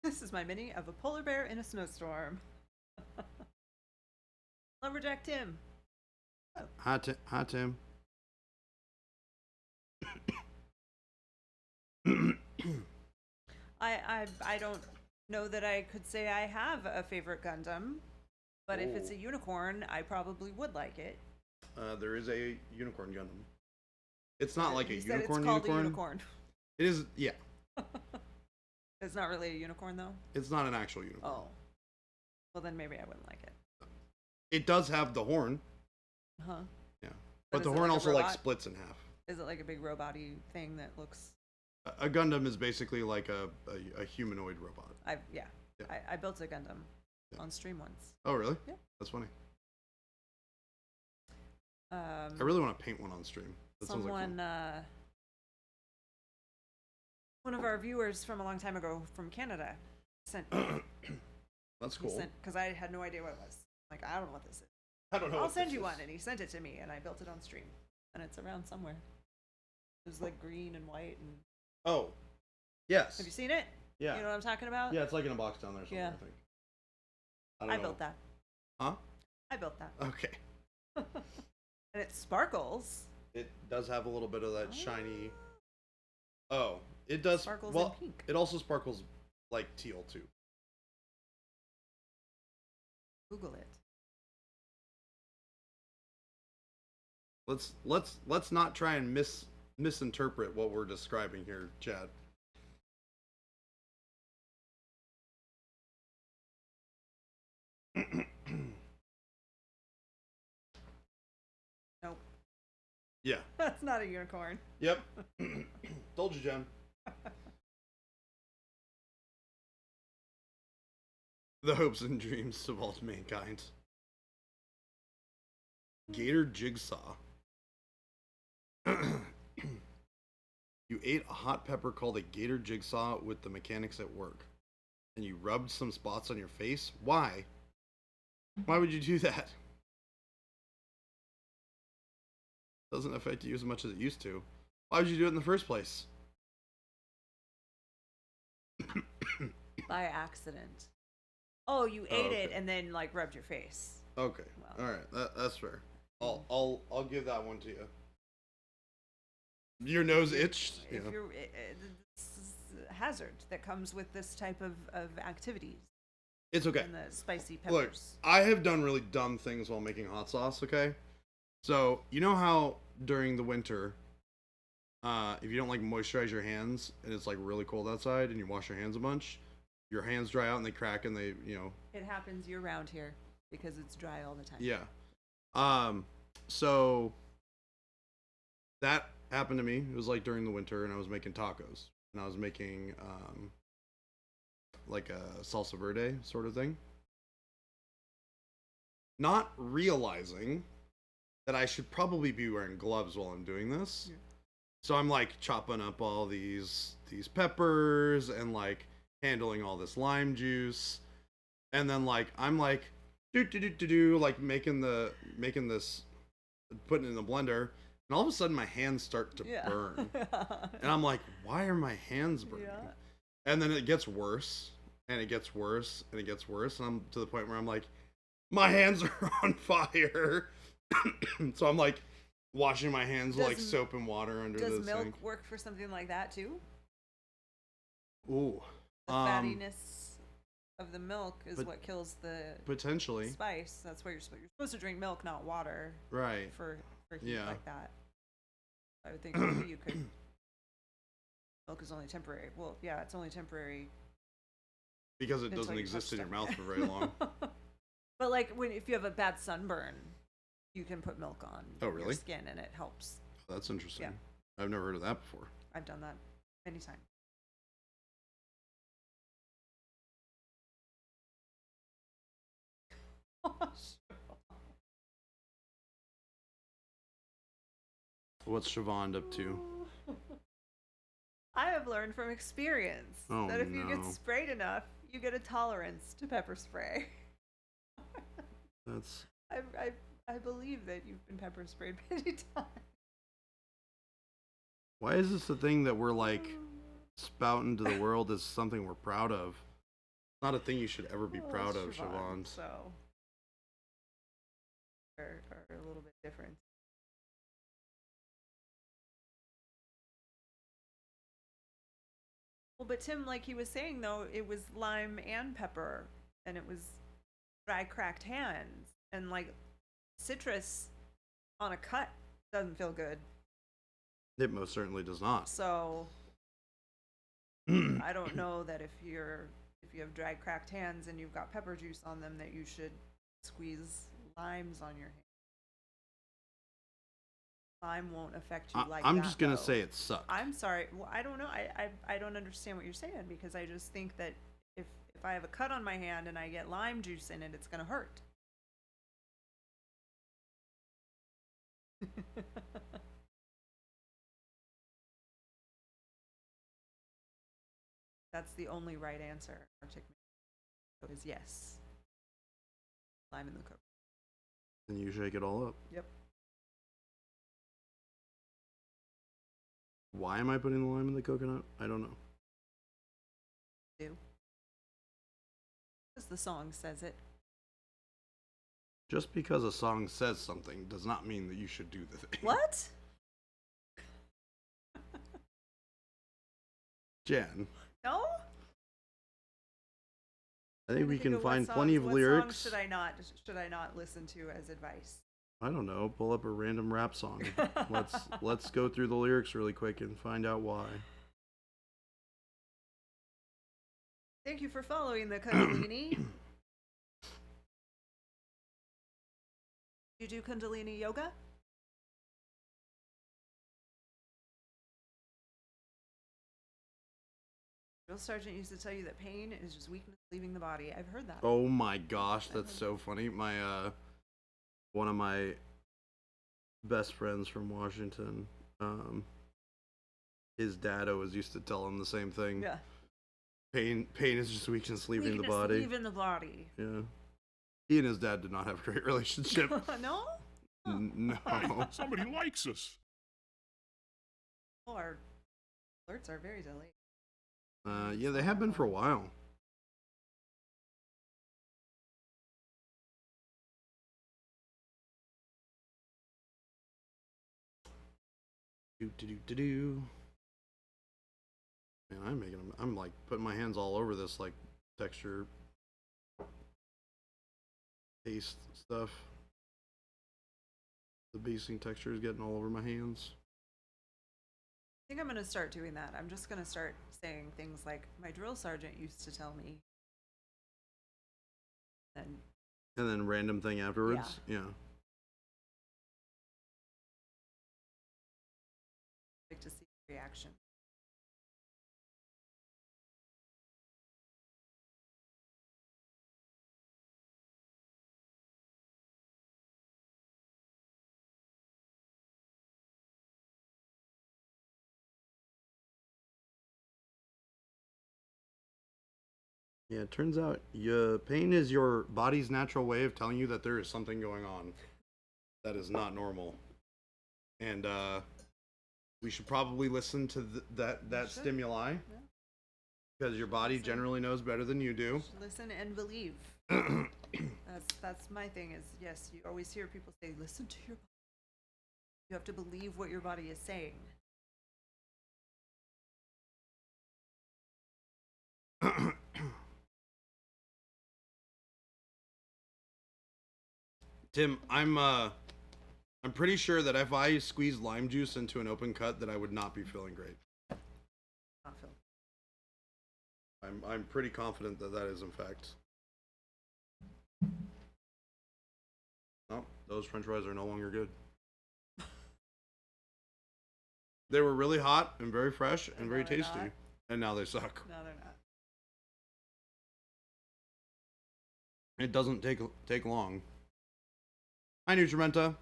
This is my mini of a polar bear in a snowstorm. Lumberjack Tim. Hi Tim. I don't know that I could say I have a favorite Gundam, but if it's a unicorn, I probably would like it. There is a unicorn Gundam. It's not like a You said unicorn it's called unicorn. a unicorn. It is, yeah. It's not really a unicorn though. It's not an actual unicorn. Oh, well then maybe I wouldn't like it. It does have the horn. Huh? Yeah. But But the is it horn like a also like robot? splits in half. Is it like a big robot-y thing that looks? A Gundam is basically like a humanoid robot. Yeah. Yeah. I built a Gundam Yeah. on stream once. Oh, really? Yeah. That's funny. Um, I really want to paint one on stream. That sounds like someone, fun. one of our viewers from a long time ago from Canada sent That's cool. because I had no idea what it was. Like, I don't know what this is. I don't know. I'll what send this you is. one, and he sent it to me, and I built it on stream, and it's around somewhere. It was like green and white, and Oh, yes. have you seen it? Yeah. You know what I'm talking about? Yeah, it's like in a box down there somewhere. Yeah. I think. I don't I know. built that. Huh? I built that, Okay. and it sparkles. It does have a little bit of that shiny. Oh, it does. Sparkles well, in pink. it also sparkles like teal too. Google it. Let's not try and misinterpret what we're describing here, Chad. Nope. Yeah. That's not a unicorn. Yep. Told you, Jen. The hopes and dreams of all mankind. Gator jigsaw. You ate a hot pepper called a gator jigsaw with the mechanics at work. And you rubbed some spots on your face? Why? Why would you do that? Doesn't affect you as much as it used to. Why would you do it in the first place? By accident. Oh, you ate it okay. and then like rubbed your face. Okay. Well. All right. That's fair. I'll give that one to you. Your nose itched. If Yeah. you're, this is a hazard that comes with this type of activities. It's okay. And the spicy Look, peppers. I have done really dumb things while making hot sauce. Okay. So you know how during the winter, if you don't like moisturize your hands and it's like really cold outside and you wash your hands a bunch, your hands dry out and they crack and they, It happens year round here because it's dry all the time. yeah. So that happened to me. It was like during the winter and I was making tacos and I was making, like a salsa verde sort of thing. Not realizing that I should probably be wearing gloves while I'm doing this. Yeah. So I'm like chopping up all these peppers and like handling all this lime juice. And then like I'm like like making this, putting it in the blender, and all of a sudden my hands start to burn. And I'm like, why are my hands burning? Yeah. And then it gets worse and it gets worse and it gets worse, and I'm to the point where I'm like, my hands are on fire. So I'm like washing my hands with like soap and water under the Does milk sink. work for something like that too? Ooh. The fattiness of the milk is but- what kills the Potentially. spice. That's why you're supposed to drink milk, not water, Right. for heat Yeah. like that. I would think maybe you could. Milk is only temporary. Well, yeah, it's only temporary Because it until doesn't you exist touch in your stuff. mouth for very long. But like if you have a bad sunburn, you can put milk on Oh, your really? skin and it helps. That's interesting. Yeah. I've never heard of that before. I've done that many times. What's Siobhan up to? I have learned from experience Oh, that if you get no. sprayed enough, you get a tolerance to pepper spray. That's I believe that you've been pepper sprayed many times. why is this the thing that we're like spouting to the world as something we're proud of? It's not a thing you should ever be Well, proud it's of, Siobhan. So are a little bit different. Well, but Tim, like he was saying though, it was lime and pepper, and it was dry, cracked hands, and like citrus on a cut doesn't feel good. It most certainly does not. So I don't know that if you have dry, cracked hands and you've got pepper juice on them, that you should squeeze limes on your hand. Lime won't affect you like I'm that, just gonna though. say it sucked. I'm sorry. Well, I don't know. I don't understand what you're saying, because I just think that if I have a cut on my hand and I get lime juice in it, it's gonna hurt. That's the only right answer. Arctic mango is yes. Lime in the coconut. And you shake it all up. Yep. Why am I putting the lime in the coconut? I don't know. Do. Because the song says it. Just because a song says something does not mean that you should do the thing. What? Jan, No? I think we Think can of what find songs- plenty of what lyrics. songs should I not listen to as advice? I don't know. Pull up a random rap song. let's go through the lyrics really quick and find out why. Thank you for following the Kundalini. You do Kundalini yoga? Drill sergeant used to tell you that pain is just weakness leaving the body. I've heard that. Oh my gosh, that's so funny. My one of my best friends from Washington, his dad always used to tell him the same thing. Yeah. Pain is just weakness leaving the Weakness body. leaving the body. Yeah. He and his dad did not have a great relationship. No? No. Hey, somebody likes us. Oh, our alerts are very delayed. Yeah, they have been for a while. Do. Man, I'm making them. I'm like putting my hands all over this like texture, paste stuff. The basing texture is getting all over my hands. I think I'm going to start doing that. I'm just going to start saying things like, my drill sergeant used to tell me. And And then random thing afterwards. Yeah. like to see the reaction. Yeah, it turns out pain is your body's natural way of telling you that there is something going on that is not normal. And we should probably listen to that stimuli. Yeah. Because your body generally knows better than you do. Listen and believe. That's my thing is, yes, you always hear people say, listen to your body. You have to believe what your body is saying. Tim, I'm pretty sure that if I squeezed lime juice into an open cut that I would not be feeling great. Not feel- I'm pretty confident that that is in fact. No, those french fries are no longer good. They were really hot and very fresh and very now they're tasty. not. And now they suck. No, they're not. It doesn't take long. Hi, Nutrimenta.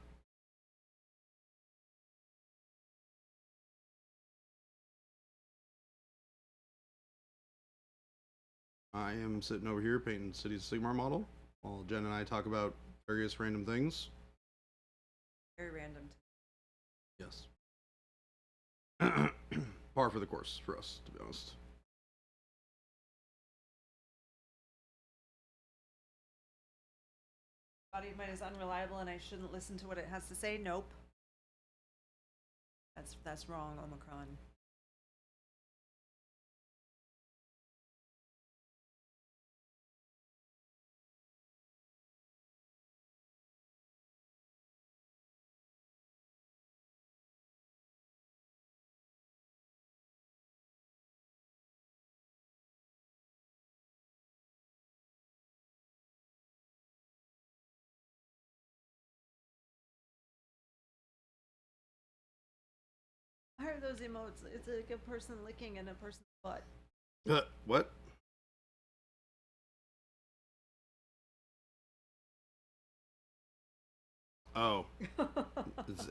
I am sitting over here painting Cities of Sigmar model while Jen and I talk about various random things. Very random. Yes. Par for the course for us, to be honest. Body of mine is unreliable and I shouldn't listen to what it has to say. Nope. That's wrong, Omicron. Why are those emotes? It's like a person licking in a person's butt. What? Oh,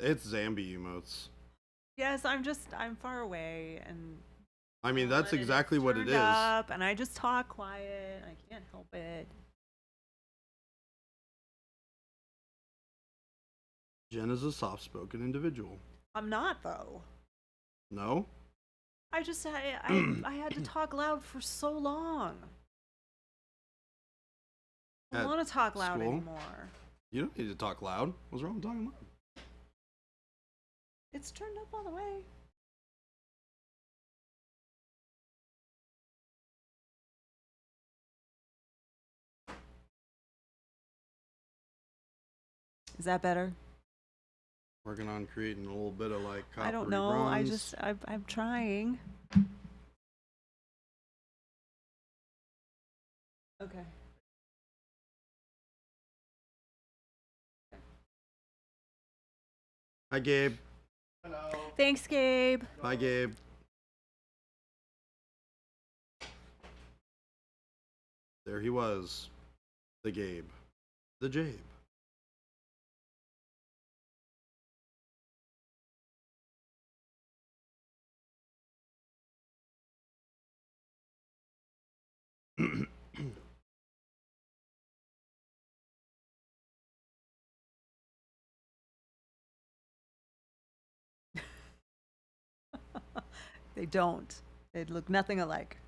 it's Zambi emotes. Yes, I'm far away and I mean, that's and exactly it's what it turned is. up, and I just talk quiet. I can't help it. Jen is a soft-spoken individual. I'm not though. No? I just I had to talk loud for so long. I At don't want to talk loud school? anymore. You don't need to talk loud. What's wrong with talking loud? It's turned up all the way. Is that better? Working on creating a little bit of like coppery I don't know. bronze. I'm trying. Okay. Hi, Gabe. Thanks, Gabe. Hi, Gabe. There he was. The Gabe. The Jabe. They don't. They look nothing alike.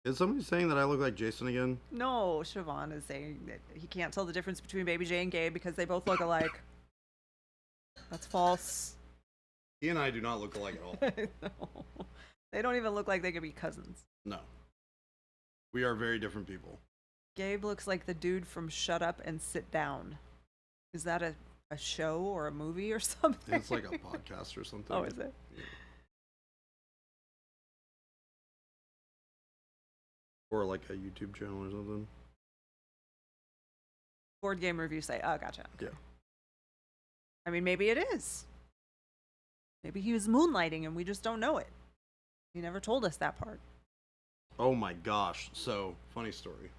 Is somebody saying that I look like Jason again? No, Siobhan is saying that he can't tell the difference between Baby J and Gabe because they both look alike. That's false. He and I do not look alike at all. No. They don't even look like they could be cousins. No. We are very different people. Gabe looks like the dude from Shut Up and Sit Down. Is that a show or a movie or something? It's like a podcast or something. Oh, is it? Yeah. Or like a YouTube channel or something. Board game review site. Oh, gotcha. Yeah. I mean, maybe it is. Maybe he was moonlighting and we just don't know it. He never told us that part. Oh my gosh. So, funny story.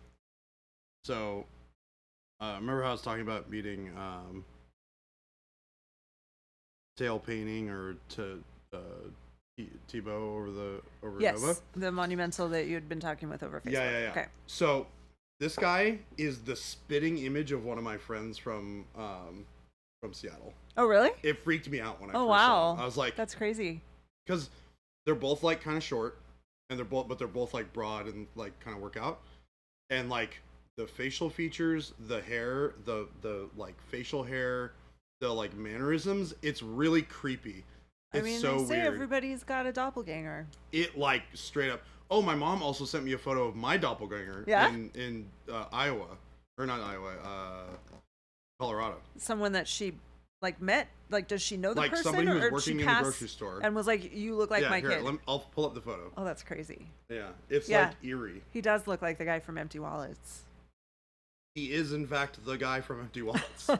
So, remember how I was talking about meeting tail painting or Tebow over Yes, Nova? the monumental that you had been talking with over Facebook. Yeah. Okay. So, this guy is the spitting image of one of my friends from Seattle. Oh, really? It freaked me out when I Oh, first wow. saw him. I was like, That's crazy. because they're both like kind of short, and they're both like broad and like kind of work out, and like the facial features, the hair, the like facial hair, the like mannerisms, it's really creepy. It's I mean, so they say weird. everybody's got a doppelganger. It like straight up. Oh, my mom also sent me a photo of my doppelganger Yeah? in Iowa, or not Iowa, Colorado. Someone that she like met. Like, does she know the Like person, somebody who was or working she in the passed grocery store. and was like, "You look like yeah, my here, kid." I'll pull up the photo. Oh, that's crazy. Yeah, it's Yeah. like eerie. He does look like the guy from Empty Wallets. He is in fact the guy from Empty Wallets.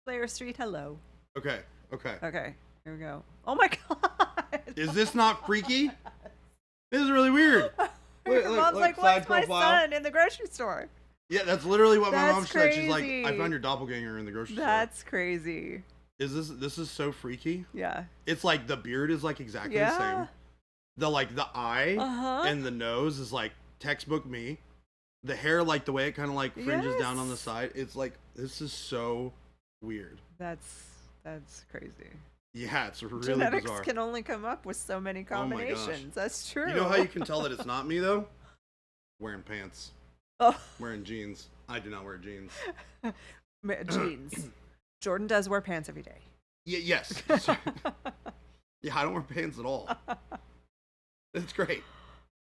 Blair Street, hello. Okay. Okay, here we go. Oh my god. Is this not freaky? This is really weird. Your mom's like, side "What's my son in the grocery store?" Yeah, that's literally what my That's mom said. She's like, crazy. I found your doppelganger in the grocery That's crazy. store. This is so freaky? Yeah. It's like the beard is like exactly the Yeah. same. The eye Uh-huh. and the nose is like textbook me. The hair, like the way it kind of like fringes down on the Yes. side. It's like, this is so weird. That's crazy. Yeah, it's really Genetics bizarre. can only come up with so many Oh my gosh. combinations. That's true. You know how you can tell that it's not me though? Wearing pants, Oh, wearing jeans. I do not wear jeans. jeans. Jordan does wear pants every day. Yes. Yeah, I don't wear pants at all. It's great.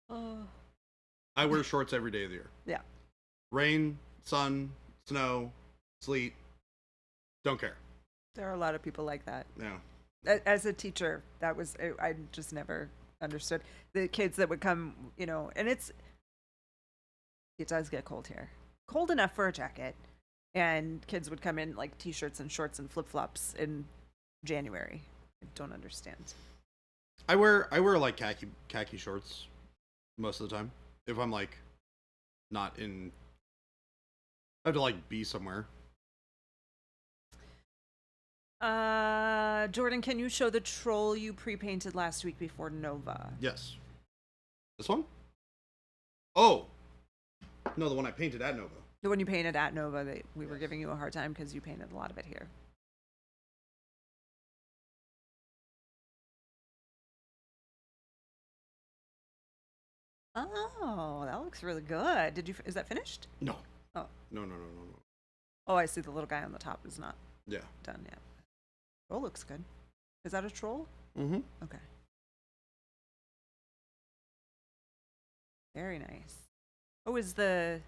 Oh. I wear shorts every day of the year. Yeah. Rain, sun, snow, sleet. Don't care. There are a lot of people like that. Yeah. As a teacher, that was, I just never understood the kids that would come, and it does get cold here. Cold enough for a jacket. And kids would come in like t-shirts and shorts and flip-flops in January. I don't understand. I wear like khaki shorts most of the time. If I'm like not in, I have to like be somewhere. Jordan, can you show the troll you pre-painted last week before Nova? Yes. This one? Oh. No, the one I painted at Nova. The one you painted at Nova that we were giving you a hard time because you painted a lot of it here. Oh, that looks really good. Is that finished? No. Oh. No. Oh, I see the little guy on the top is not Yeah. done yet. Oh, looks good. Is that a troll? Mm-hmm. Okay. Very nice. Oh, is the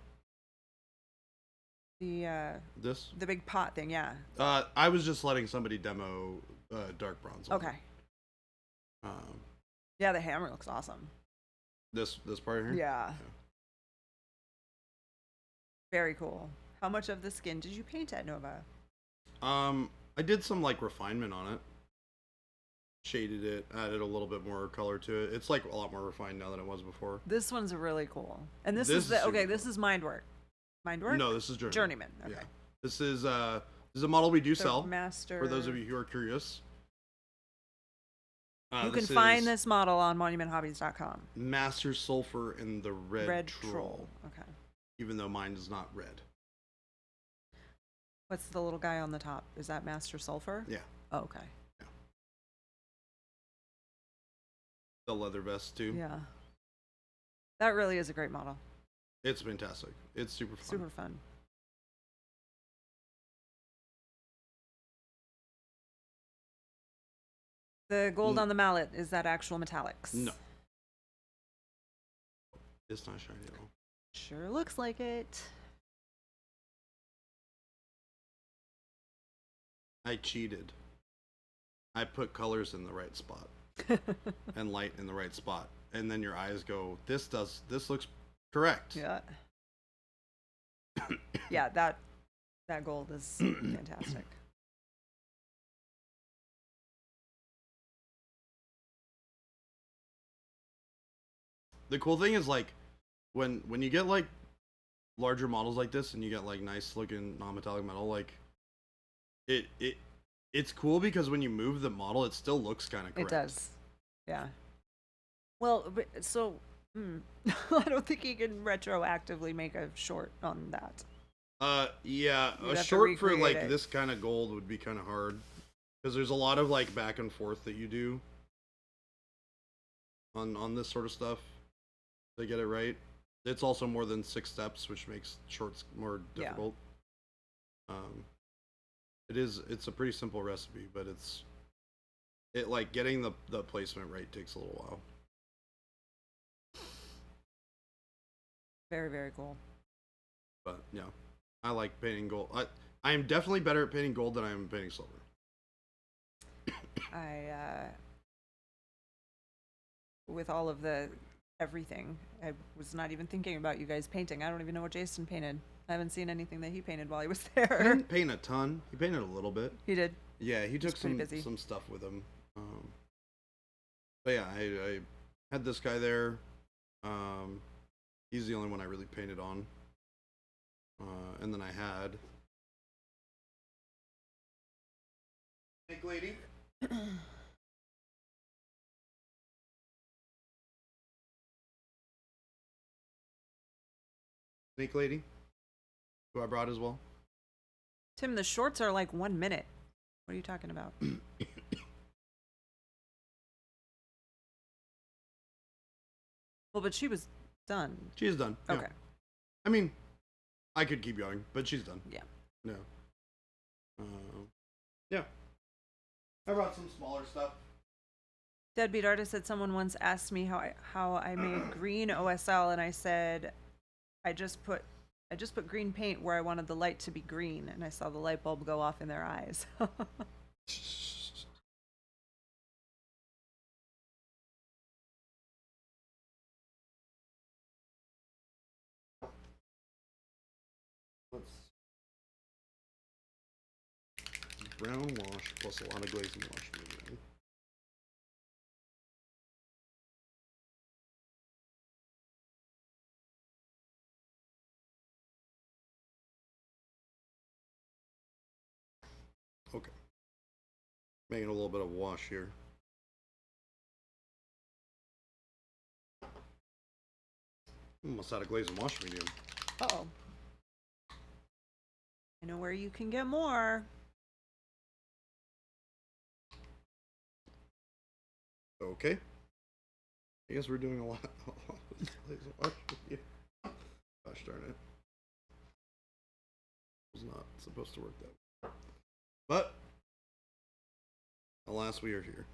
This? the big pot thing? Yeah. I was just letting somebody demo dark bronze. on it. Okay. Um, Yeah, the hammer looks awesome. this part here. Yeah. Very cool. How much of the skin did you paint at Nova? I did some like refinement on it. Shaded it, added a little bit more color to it. It's like a lot more refined now than it was before. This one's really cool. And this This is the is super okay. This cool. is Mindwork. Mindwork? No, this is Journeyman. Journeyman. Okay. Yeah. This is a model we do So sell Master. for those of you who are curious. You can This find is this model on monumenthobbies.com. Master Sulfur in the red, troll, Okay. even though mine is not red. What's the little guy on the top? Is that Master Sulfur? Yeah. Oh, okay. The leather vest too. Yeah. That really is a great model. It's fantastic. It's super fun. Super fun. The gold on the mallet, is that actual metallics? No. It's not shiny at all. Sure looks like it. I cheated. I put colors in the right spot and light in the right spot, and then your eyes go, this looks correct. Yeah. Yeah, that gold is fantastic. The cool thing is like when you get like larger models like this and you get like nice looking non-metallic metal, like it's cool because when you move the model it still looks kind of correct. It does. Yeah. Well, so I don't think you can retroactively make a short on that. Yeah, You'd a have to short for recreate like it. this kind of gold would be kind of hard because there's a lot of like back and forth that you do on this sort of stuff to get it right. It's also more than 6 steps, which makes shorts more Yeah. difficult. It's a pretty simple recipe, but it like getting the placement right takes a little while. Very, very cool. But yeah, I like painting gold. I am definitely better at painting gold than I am painting silver. With all of the everything, I was not even thinking about you guys painting. I don't even know what Jason painted. I haven't seen anything that he painted while he was He there. didn't paint a ton. He painted a little bit. He did. Yeah, he took pretty busy. some stuff with him. But yeah, I had this guy there. He's the only one I really painted on. And then I had Snake Lady. Snake Lady, who I brought as well. Tim, the shorts are like 1 minute. What are you talking about? Well, but she was done. She's done. Yeah. Okay. I mean, I could keep going, but she's done. Yeah. No. Yeah. I brought some smaller stuff. Deadbeat Artist said someone once asked me how I made green OSL, and I said I just put green paint where I wanted the light to be green, and I saw the light bulb go off in their eyes. Let's brown wash plus a lot of glaze and wash medium. Okay. Making a little bit of wash here. Almost out of glaze and wash medium. Uh-oh. I know where you can get more. Okay. I guess we're doing a lot of glaze and wash medium. Gosh darn it. It was not supposed to work that way. But alas, we are here.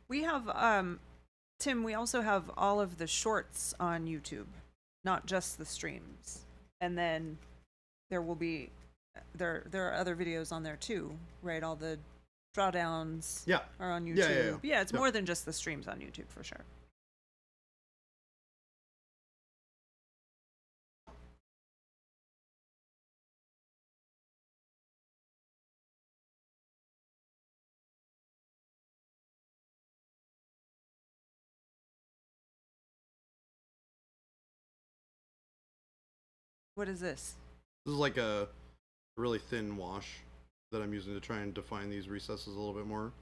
We have Tim, we also have all of the shorts on YouTube, not just the streams. And then there will be there are other videos on there too, right? All the drawdowns Yeah. are on YouTube. Yeah. Yeah, it's Yeah. more than just the streams on YouTube for sure. What is this? This is like a really thin wash that I'm using to try and define these recesses a little bit more.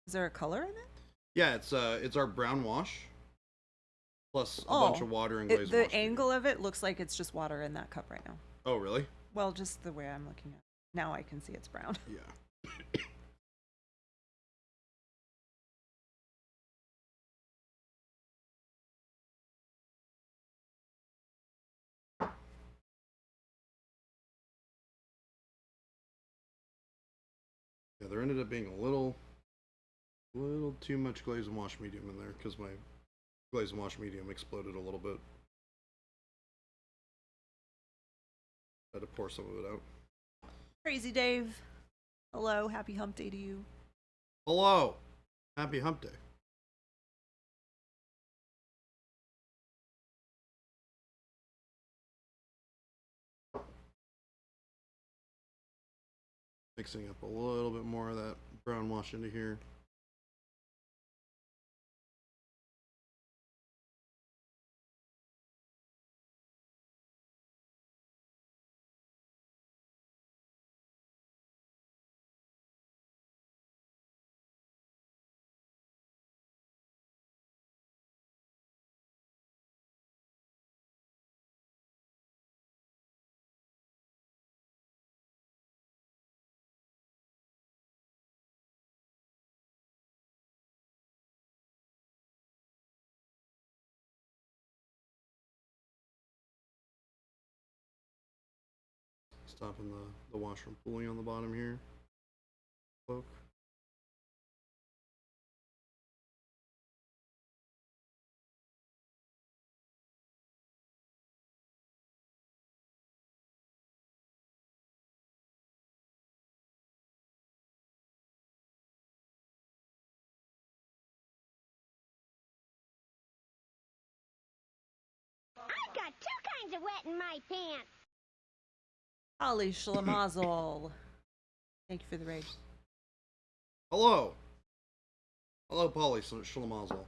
Is there a color in it? Yeah, it's our brown wash plus a bunch of water and glazed The wash. angle of it looks like it's just water in that cup right now. Oh, really? Well, just the way I'm looking at it. Now I can see it's brown. Yeah. Yeah, there ended up being a little too much glaze and wash medium in there because my glaze and wash medium exploded a little bit. Had to pour some of it out. Crazy Dave. Hello, happy hump day to you. Hello! Happy hump day. Mixing up a little bit more of that brown wash into here. Stopping the wash from pooling on the bottom here. Cloak. I've got two kinds of wet in my pants. Holly Schlemazel. Thank you for the raid. Hello! Hello, Polly Schlemazel.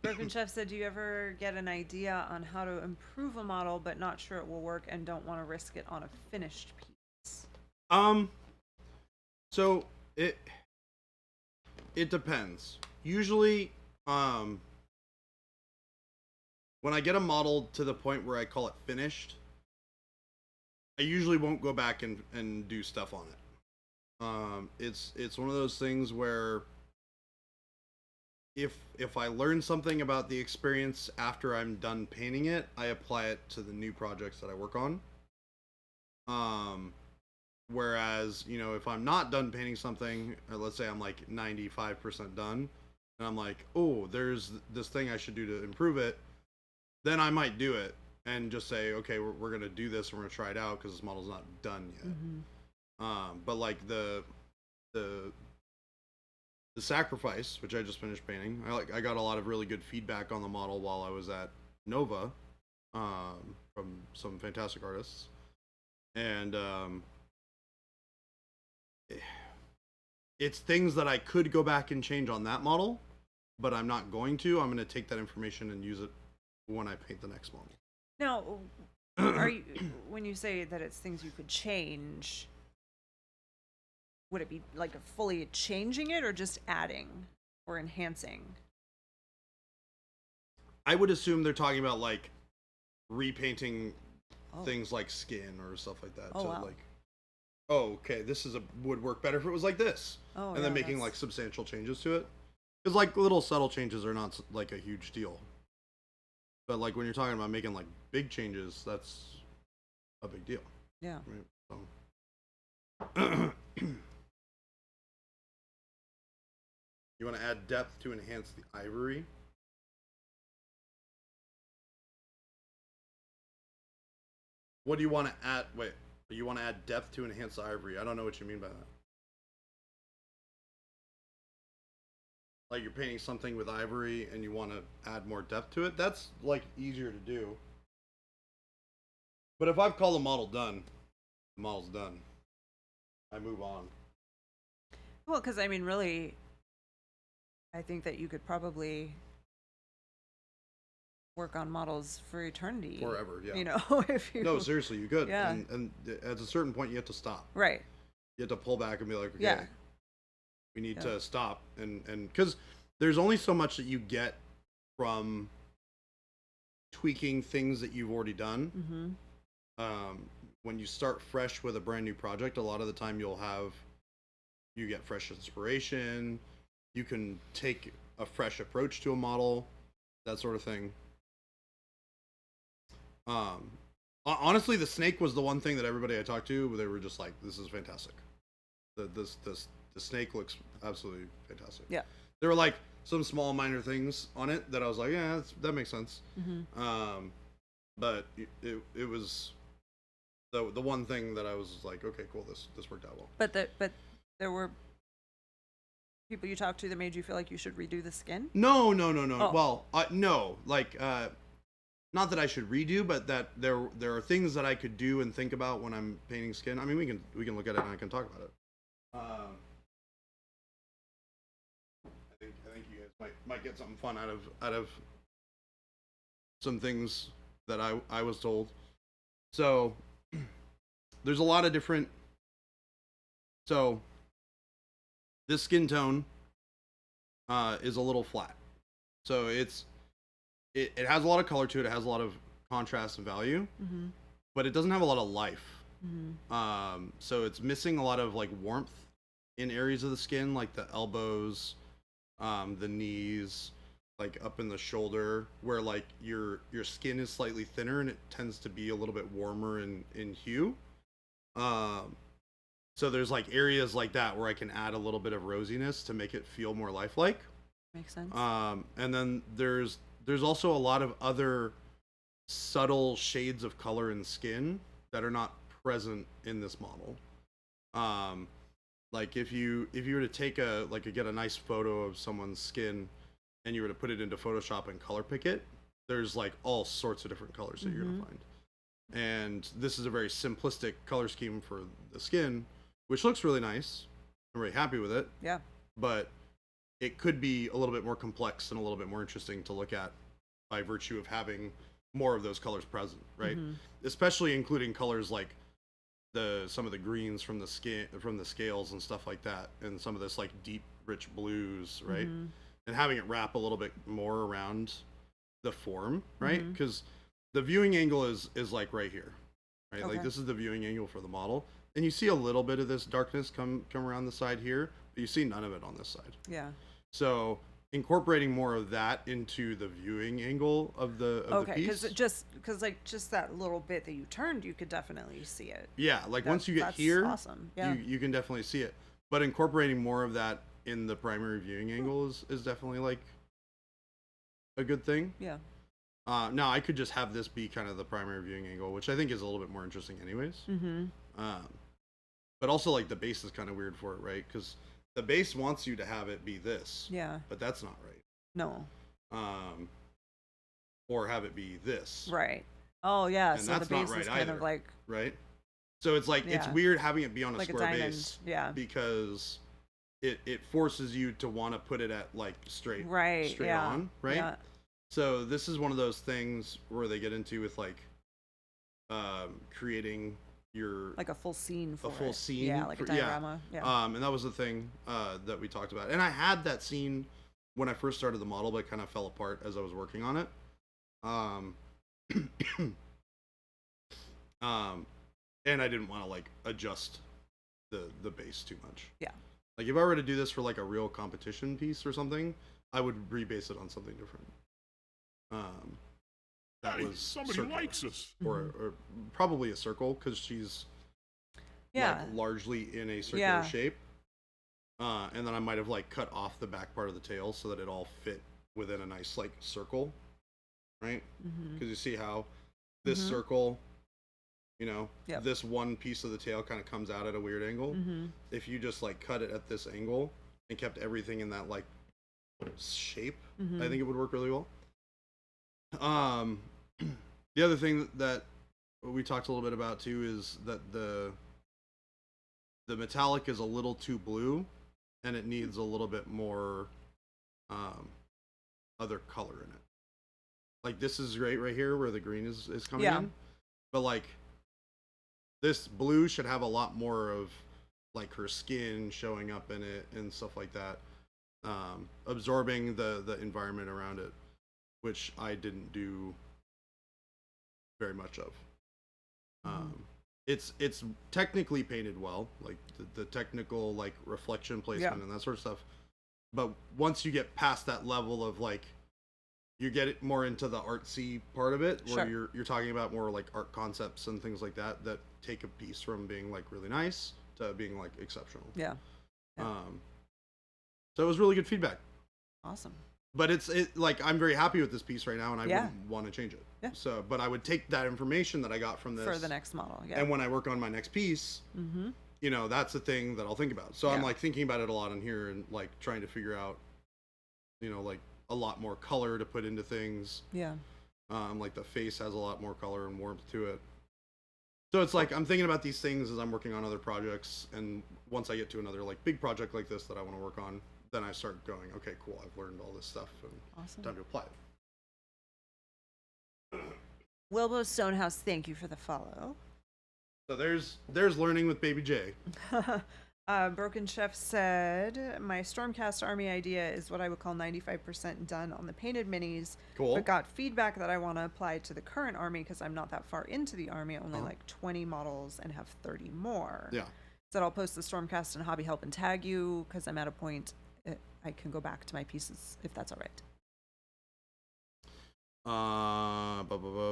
Broken Chef said, do you ever get an idea on how to improve a model but not sure it will work and don't want to risk it on a finished piece? So it depends. Usually, when I get a model to the point where I call it finished, I usually won't go back and do stuff on it. It's one of those things where if I learn something about the experience after I'm done painting it, I apply it to the new projects that I work on. Whereas, you know, if I'm not done painting something, or let's say I'm like 95% done, and I'm like, oh, there's this thing I should do to improve it, then I might do it and just say, okay, we're gonna do this and we're gonna try it out because this model's not done yet. Mm-hmm. But like the sacrifice, which I just finished painting, I got a lot of really good feedback on the model while I was at Nova, from some fantastic artists, and it's things that I could go back and change on that model, but I'm not going to. I'm going to take that information and use it when I paint the next model. Now, are you, when you say that it's things you could change, would it be like fully changing it or just adding or enhancing? I would assume they're talking about like repainting Oh. things like skin or stuff like that. Oh, to wow. like, oh, okay, this would work better if it was like this, Oh, and then yeah, making that's- like substantial changes to it. Because like little subtle changes are not like a huge deal, but like when you're talking about making like big changes, that's a big deal. Yeah. Right? So. You want to add depth to enhance the ivory. What do you want to add? Wait, you want to add depth to enhance the ivory? I don't know what you mean by that. Like you're painting something with ivory and you want to add more depth to it? That's like easier to do. But if I've called the model done, the model's done. I move on. Well, because I mean, really, I think that you could probably work on models for eternity. Forever, yeah. You know, if you. No, seriously, you could. Yeah. And at a certain point, you have to stop. Right. You have to pull back and be like, okay, Yeah. we need to stop. And because there's only so much that you get from tweaking things that you've already done. Mm-hmm. When you start fresh with a brand new project, a lot of the time you get fresh inspiration. You can take a fresh approach to a model, that sort of thing. Honestly, the snake was the one thing that everybody I talked to, they were just like, this is fantastic. The snake looks absolutely fantastic. Yeah. There were like some small minor things on it that I was like, yeah, that makes sense. Mm-hmm. But it was the one thing that I was like, okay, cool, this worked out well. But there were people you talked to that made you feel like you should redo the skin? No. Oh. Well, no, like, not that I should redo, but that there are things that I could do and think about when I'm painting skin. I mean, we can look at it and I can talk about it. I think you guys might get something fun out of some things that I was told. So there's a lot of different. So this skin tone is a little flat. So it has a lot of color to it. It has a lot of contrast and value, Mm-hmm. but it doesn't have a lot of life. Mm-hmm. So it's missing a lot of like warmth in areas of the skin, like the elbows, the knees, like up in the shoulder, where like your skin is slightly thinner and it tends to be a little bit warmer in hue. So there's like areas like that where I can add a little bit of rosiness to make it feel more lifelike. Makes sense. And then there's also a lot of other subtle shades of color in skin that are not present in this model. Like if you were to take get a nice photo of someone's skin and you were to put it into Photoshop and color pick it, there's like all sorts of different colors that you're gonna find. And this is a very simplistic color scheme for the skin, which looks really nice. I'm really happy with it. Yeah. But it could be a little bit more complex and a little bit more interesting to look at by virtue of having more of those colors present, right? Mm-hmm. Especially including colors like some of the greens from the skin, from the scales and stuff like that, and some of this like deep rich blues, right? Mm-hmm. And having it wrap a little bit more around the form, right? Mhm. Because the viewing angle is like right here, right? Okay. Like this is the viewing angle for the model, and you see a little bit of this darkness come around the side here, but you see none of it on this side. Yeah. So incorporating more of that into the viewing angle of the Okay, piece. because just that little bit that you turned, you could definitely see it. Yeah, like once you get That's here, awesome. Yeah. you can definitely see it. But incorporating more of that in the primary viewing angle is definitely like a good thing. Yeah. Now I could just have this be kind of the primary viewing angle, which I think is a little bit more interesting anyways. Mm-hmm. But also like the base is kind of weird for it, right? Because the base wants you to have it be this. Yeah. But that's not right. No. Or have it be this. Right. Oh yeah. And So that's the not base right is kind either. of like Right? So it's like it's Yeah. weird having it be on a a square diamond. base. Yeah. Because it forces you to want to put it at like straight Right. Yeah. on, right? Yeah. So this is one of those things where they get into with like creating your Like a full scene for full it. scene Yeah, like a for- yeah. diorama. Yeah. and that was the thing that we talked about. And I had that scene when I first started the model, but it kind of fell apart as I was working on it. And I didn't want to like adjust the base too much. Yeah. Like if I were to do this for like a real competition piece or something, I would rebase it on something different. That Hey, was somebody circular. likes us. Or probably a circle because she's Yeah. like largely in a circular Yeah. shape. And then I might have like cut off the back part of the tail so that it all fit within a nice like circle, right? Because you see how this circle, you know, Yep. this one piece of the tail kind of comes out at a weird angle. If you just like cut it at this angle and kept everything in that like shape, I think it would work really well. The other thing that we talked a little bit about too is that the metallic is a little too blue, and it needs a little bit more other color in it. Like this is great right here where the green is coming in, but like this blue should have a lot more of like her skin showing up in it and stuff like that, absorbing the environment around it, which I didn't do very much of. It's technically painted well, like the technical like reflection placement and that sort of stuff. But once you get past that level of like, you get it more into the artsy part of it, where you're talking about more like art concepts and things like that that take a piece from being like really nice to being like exceptional. Yeah. So it was really good feedback. Awesome. But it's like I'm very happy with this piece right now, and I wouldn't want to change it. Yeah. So, but I would take that information that I got from this For the next model. Yeah. and when I work on my next piece, you know, that's the thing that I'll think about. So I'm like thinking about it a lot in here and like trying to figure out, you know, like a lot more color to put into things. Yeah. Like the face has a lot more color and warmth to it. So it's like I'm thinking about these things as I'm working on other projects, and once I get to another like big project like this that I want to work on, then I start going, okay, cool, I've learned all this stuff and Awesome. time to apply it. Wilbo Stonehouse, thank you for the follow. So there's learning with Baby J. Broken Chef said, my Stormcast Army idea is what I would call 95% done on the painted minis. Cool. But got feedback that I want to apply to the current army because I'm not that far into the army, only like 20 models and have 30 more. Yeah. Said I'll post the Stormcast and Hobby Help and tag you because I'm at a point I can go back to my pieces if that's all right.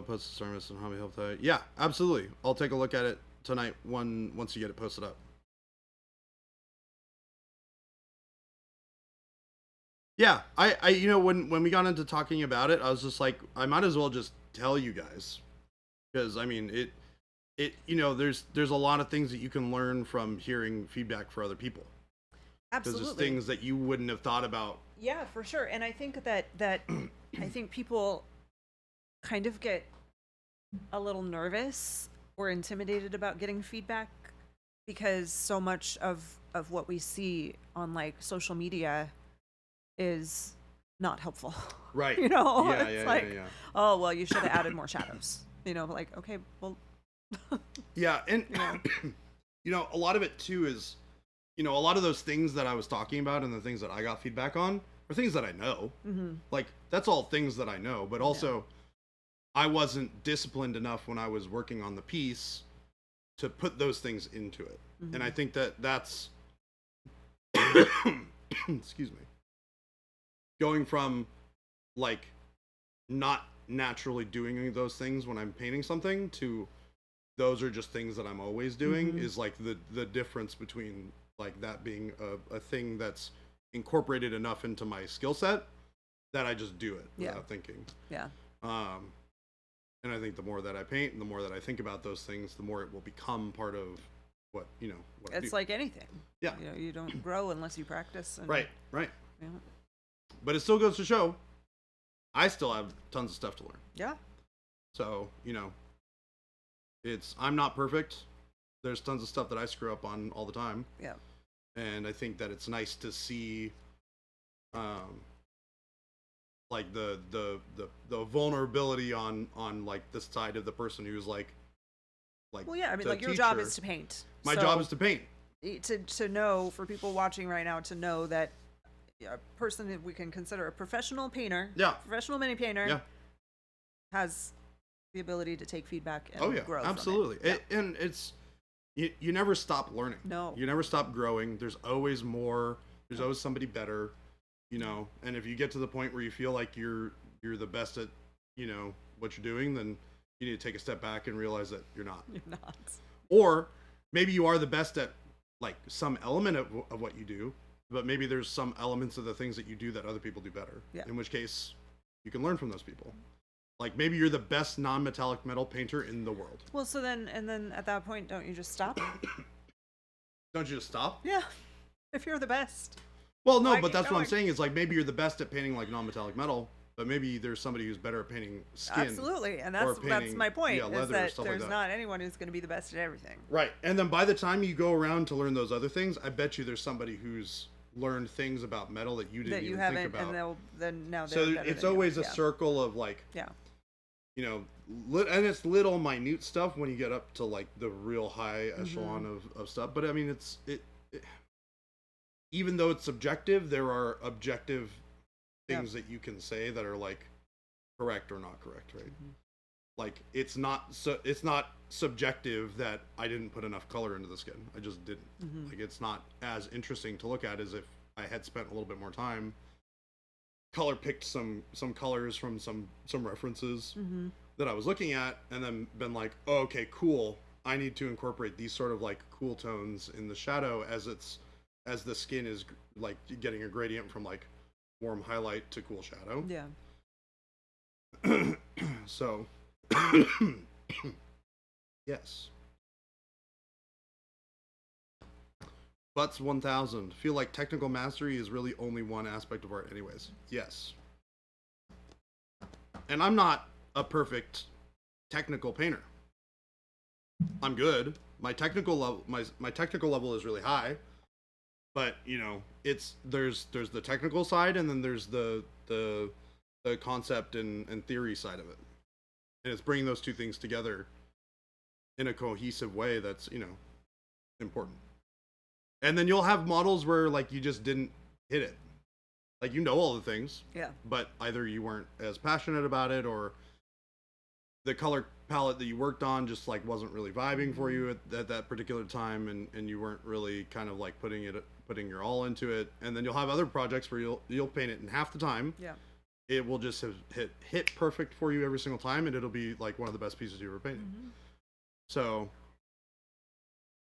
Post the service and hobby help that. Yeah, absolutely. I'll take a look at it tonight once you get it posted up. Yeah, I you know, when we got into talking about it, I was just like, I might as well just tell you guys, because I mean it you know, there's a lot of things that you can learn from hearing feedback for other people. Absolutely. Because there's things that you wouldn't have thought about. Yeah, for sure. And I think that I think people kind of get a little nervous or intimidated about getting feedback because so much of what we see on like social media is not helpful. Right. You know, Yeah, it's yeah, like, yeah. oh, well, you should have added more shadows. You know, like, okay, well, Yeah, and you know, a lot of it too is, you know, a lot of those things that I was talking about and the things that I got feedback on are things that I know. Like, that's all things that I know, but also I wasn't disciplined enough when I was working on the piece to put those things into it. And I think that that's excuse me, going from like not naturally doing those things when I'm painting something to those are just things that I'm always doing is like the difference between like that being a thing that's incorporated enough into my skill set that I just do it without thinking. yeah. And I think the more that I paint and the more that I think about those things, the more it will become part of what, you know, what I It's do. like anything. Yeah. You know, you don't grow unless you practice. And, Right. You know, But it still goes to show I still have tons of stuff to learn. yeah. So, you know, I'm not perfect. There's tons of stuff that I screw up on all the time. Yeah. And I think that it's nice to see like the vulnerability on like the side of the person who's like Well, yeah. I mean, the like your job teacher. is to paint. My So, job is to paint. to know, for people watching right now, to know that a person that we can consider a professional painter, Yeah. professional mini painter, Yeah. has the ability to take feedback and Oh yeah, grow. absolutely. From it. And it's you never stop learning. No. You never stop growing. There's always more. There's always somebody better, you know. And if you get to the point where you feel like you're the best at, you know, what you're doing, then you need to take a step back and realize that you're not. You're not. Or maybe you are the best at like some element of what you do, but maybe there's some elements of the things that you do that other people do better. Yeah. In which case, you can learn from those people. Like maybe you're the best non-metallic metal painter in the world. Well, so then, and then at that point, don't you just stop? Don't you just stop? Yeah. If you're the best. Well, no, Why but keep that's what I'm going? saying is like maybe you're the best at painting like non-metallic metal, but maybe there's somebody who's better at painting skin. Absolutely. And or that's painting, my point, yeah, is leather or that stuff like there's that. not anyone who's going to be the best at everything. Right. And then by the time you go around to learn those other things, I bet you there's somebody who's learned things about metal that you didn't That you even haven't, think about. and now they're So better it's than you. always a Yeah. circle of like, Yeah. you know, and it's little minute stuff when you get up to like the real high echelon of stuff. But I mean, it even though it's subjective, there are objective things that you can say that are like correct or not correct, right? Like it's not subjective that I didn't put enough color into the skin. I just didn't. Like it's not as interesting to look at as if I had spent a little bit more time, color picked some colors from some references that I was looking at, and then been like, oh, okay, cool. I need to incorporate these sort of like cool tones in the shadow as the skin is like getting a gradient from like warm highlight to cool shadow. Yeah. So, yes. Butts 1000. Feel like technical mastery is really only one aspect of art anyways. Yes. And I'm not a perfect technical painter. I'm good. My technical level my technical level is really high. But, you know, there's the technical side, and then there's the concept and theory side of it. And it's bringing those two things together in a cohesive way that's, you know, important. And then you'll have models where like you just didn't hit it. Like you know all the things, Yeah. but either you weren't as passionate about it, or the color palette that you worked on just like wasn't really vibing for you at that particular time, and you weren't really kind of like putting your all into it. And then you'll have other projects where you'll paint it in half the time. Yeah. It will just have hit perfect for you every single time, and it'll be like one of the best pieces you ever painted. So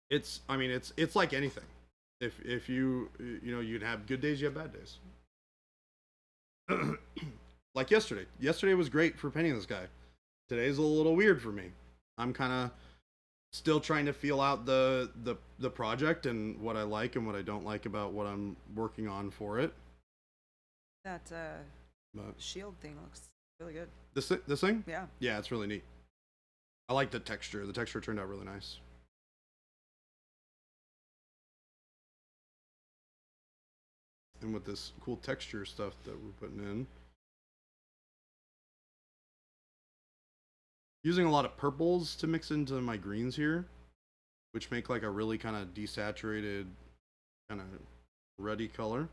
it's like anything. If you know, you'd have good days, you have bad days. Like yesterday. Yesterday was great for painting this guy. Today's a little weird for me. I'm kind of still trying to feel out the project and what I like and what I don't like about what I'm working on for it. That But shield thing looks really good. this thing? Yeah. Yeah, it's really neat. I like the texture. The texture turned out really nice. And with this cool texture stuff that we're putting in. Using a lot of purples to mix into my greens here, which make like a really kind of desaturated, kind of ruddy color.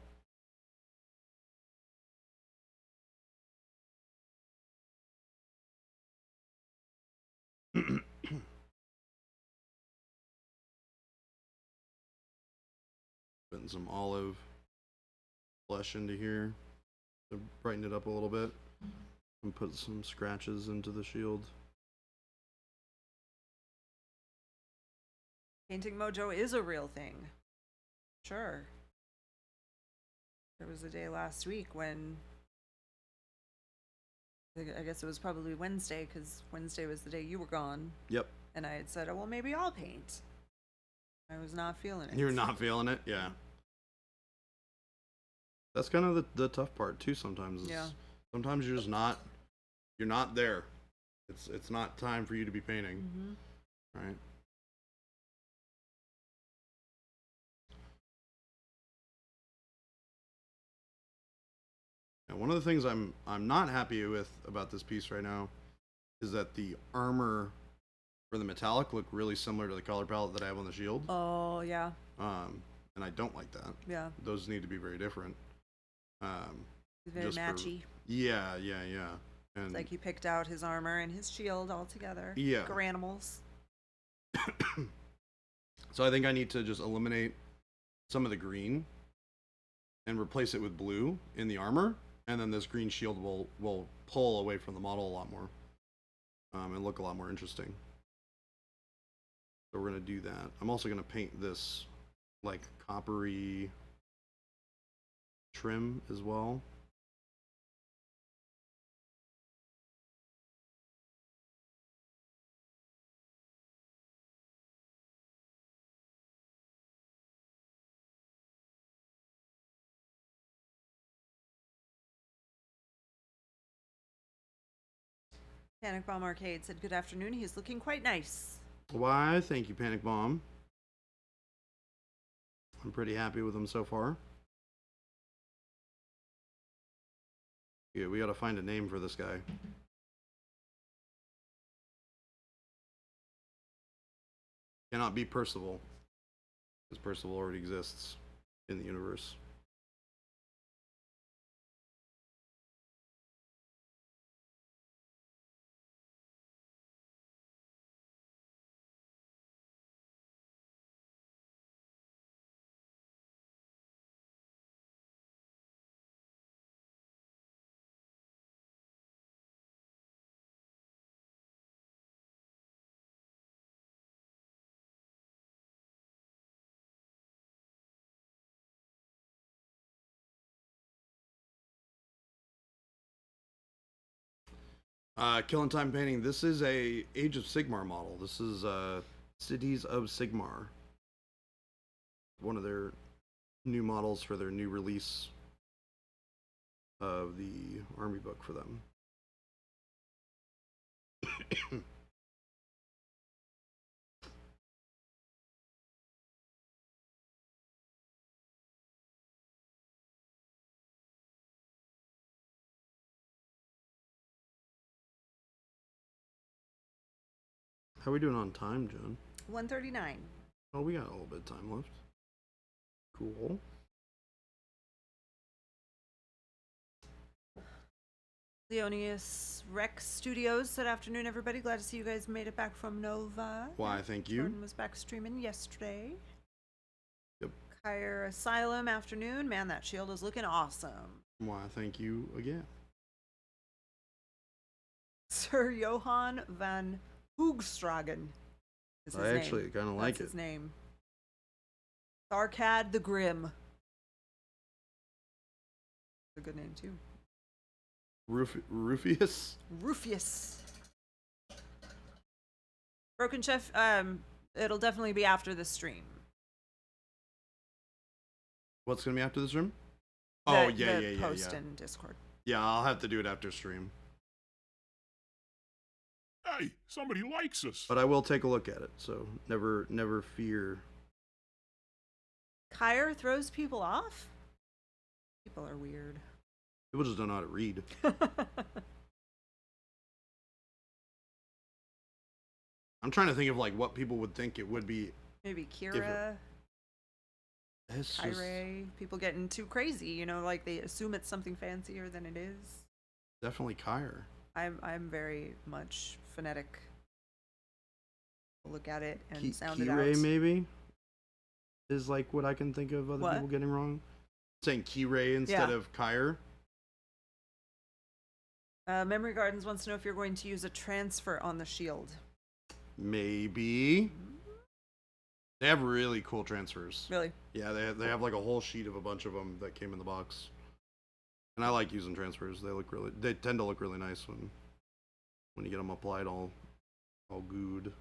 Putting some olive flesh into here to brighten it up a little bit, and put some scratches into the shield. Painting Mojo is a real thing. Sure. There was a day last week when I guess it was probably Wednesday, because Wednesday was the day you were gone, Yep. and I had said, oh, well, maybe I'll paint. I was not feeling it. You're not feeling it? Yeah. That's kind of the tough part too sometimes. Yeah. Sometimes you're just you're not there. It's not time for you to be painting. Right? And one of the things I'm not happy with about this piece right now is that the armor for the metallic look really similar to the color palette that I have on the shield. Oh, yeah. And I don't like that. Yeah. Those need to be very different. It's very just for- matchy. Yeah. And It's like you picked out his armor and his shield all together. Yeah. Garanimals. so I think I need to just eliminate some of the green and replace it with blue in the armor, and then this green shield will pull away from the model a lot more, and look a lot more interesting. So we're gonna do that. I'm also gonna paint this like coppery trim as well. Panic Bomb Arcade said, good afternoon. He's looking quite nice. Why, thank you, Panic Bomb. I'm pretty happy with him so far. Yeah, we gotta find a name for this guy. Cannot be Percival, because Percival already exists in the universe. Killing Time Painting. This is a Age of Sigmar model. This is Cities of Sigmar. One of their new models for their new release of the army book for them. How are we doing on time, John? 139. Oh, we got a little bit of time left. Cool. Leonius Rex Studios said, afternoon, everybody. Glad to see you guys made it back from Nova. Why, thank you. Jordan was back streaming yesterday. Yep. Kyre Asylum, afternoon. Man, that shield is looking awesome. Why, thank you again. Sir Johan van Hoogstragen is his I name. actually kind of like That's it. his name. Sarkad the Grim. A good name, too. Rufius? Rufius. Broken Chef, it'll definitely be after the stream. What's gonna be after this room? The- Oh, yeah, the yeah. post in Discord. Yeah, I'll have to do it after stream. Hey, somebody likes us. But I will take a look at it, so never fear. Kyre throws people off? People are weird. People just don't know how to read. I'm trying to think of like what people would think it would be. Maybe Kira, It's just Kyre, people getting too crazy, you know, like they assume it's something fancier than it is. definitely Kyre. I'm very much phonetic. Look at it and sound it Kire out. maybe is like what I can think of other What? people getting wrong. Saying Kire instead Yeah. of Kyre. Memory Gardens wants to know if you're going to use a transfer on the shield. Maybe. They have really cool transfers. Really? Yeah, they have like a whole sheet of a bunch of them that came in the box. And I like using transfers. They tend to look really nice when you get them applied all good.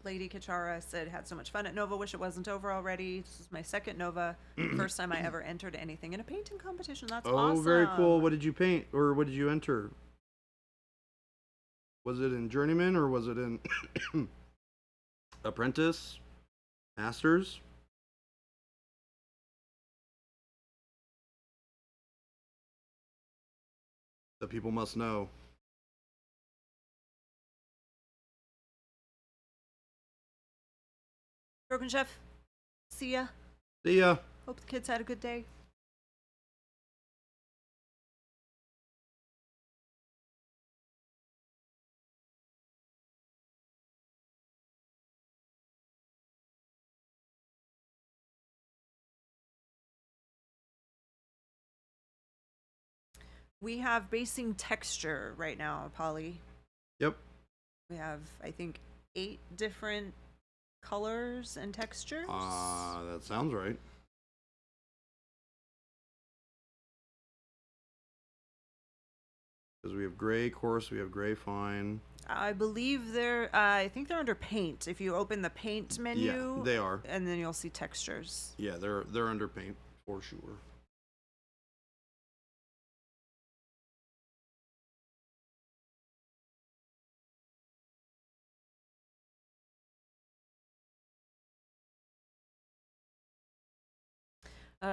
Lady Kachara said, had so much fun at Nova, wish it wasn't over already. This is my second Nova. First time I ever entered anything in a painting competition. That's awesome. Oh, very cool. What did you paint or what did you enter? Was it in Journeyman or was it in Apprentice? Masters? The people must know. Broken Chef, see ya. See ya. Hope the kids had a good day. We have basing texture right now, Polly. Yep. We have, I think, 8 different colors and textures. That sounds right. Because we have gray coarse, we have gray fine. I believe I think they're under paint. If you open the paint menu, Yeah, they are. and then you'll see textures. Yeah, they're under paint for sure.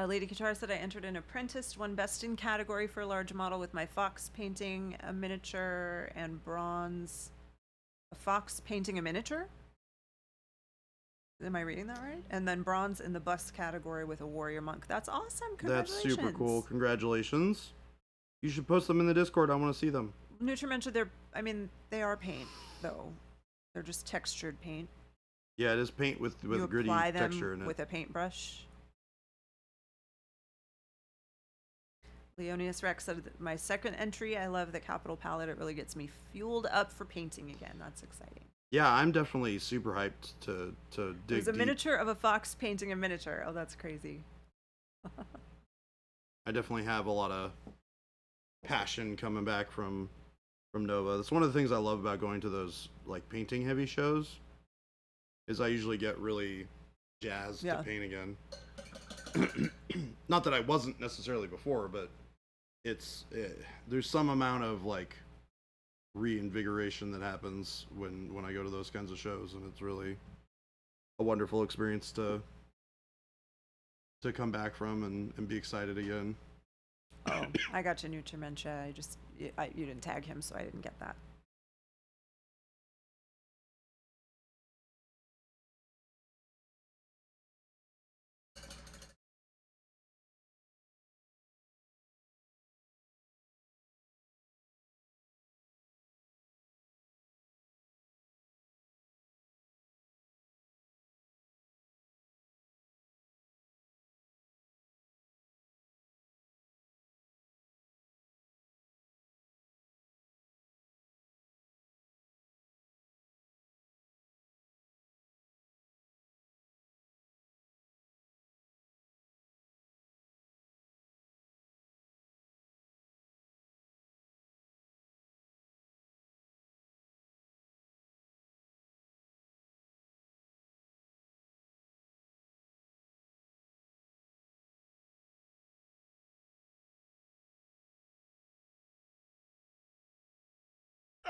Lady Guitar said I entered an apprentice, won best in category for a large model with my fox painting a miniature and bronze. A fox painting a miniature? Am I reading that right? And then bronze in the bust category with a warrior monk. That's awesome. That's Congratulations. super cool. Congratulations. You should post them in the Discord. I want to see them. Nutrimentia, they are paint, though. They're just textured paint. Yeah, it is paint with You gritty apply them texture in it. with a paintbrush. Leonius Rex said that my second entry, I love the capital palette. It really gets me fueled up for painting again. That's exciting. Yeah, I'm definitely super hyped to dig There's a deep. miniature of a fox painting a miniature. Oh, that's crazy. I definitely have a lot of passion coming back from Nova. That's one of the things I love about going to those like painting heavy shows. Is I usually get really jazzed to paint again. Not that I wasn't necessarily before, but there's some amount of like reinvigoration that happens when I go to those kinds of shows, and it's really a wonderful experience to come back from and be excited again. Oh, I got your Nutrimentia. You didn't tag him, so I didn't get that.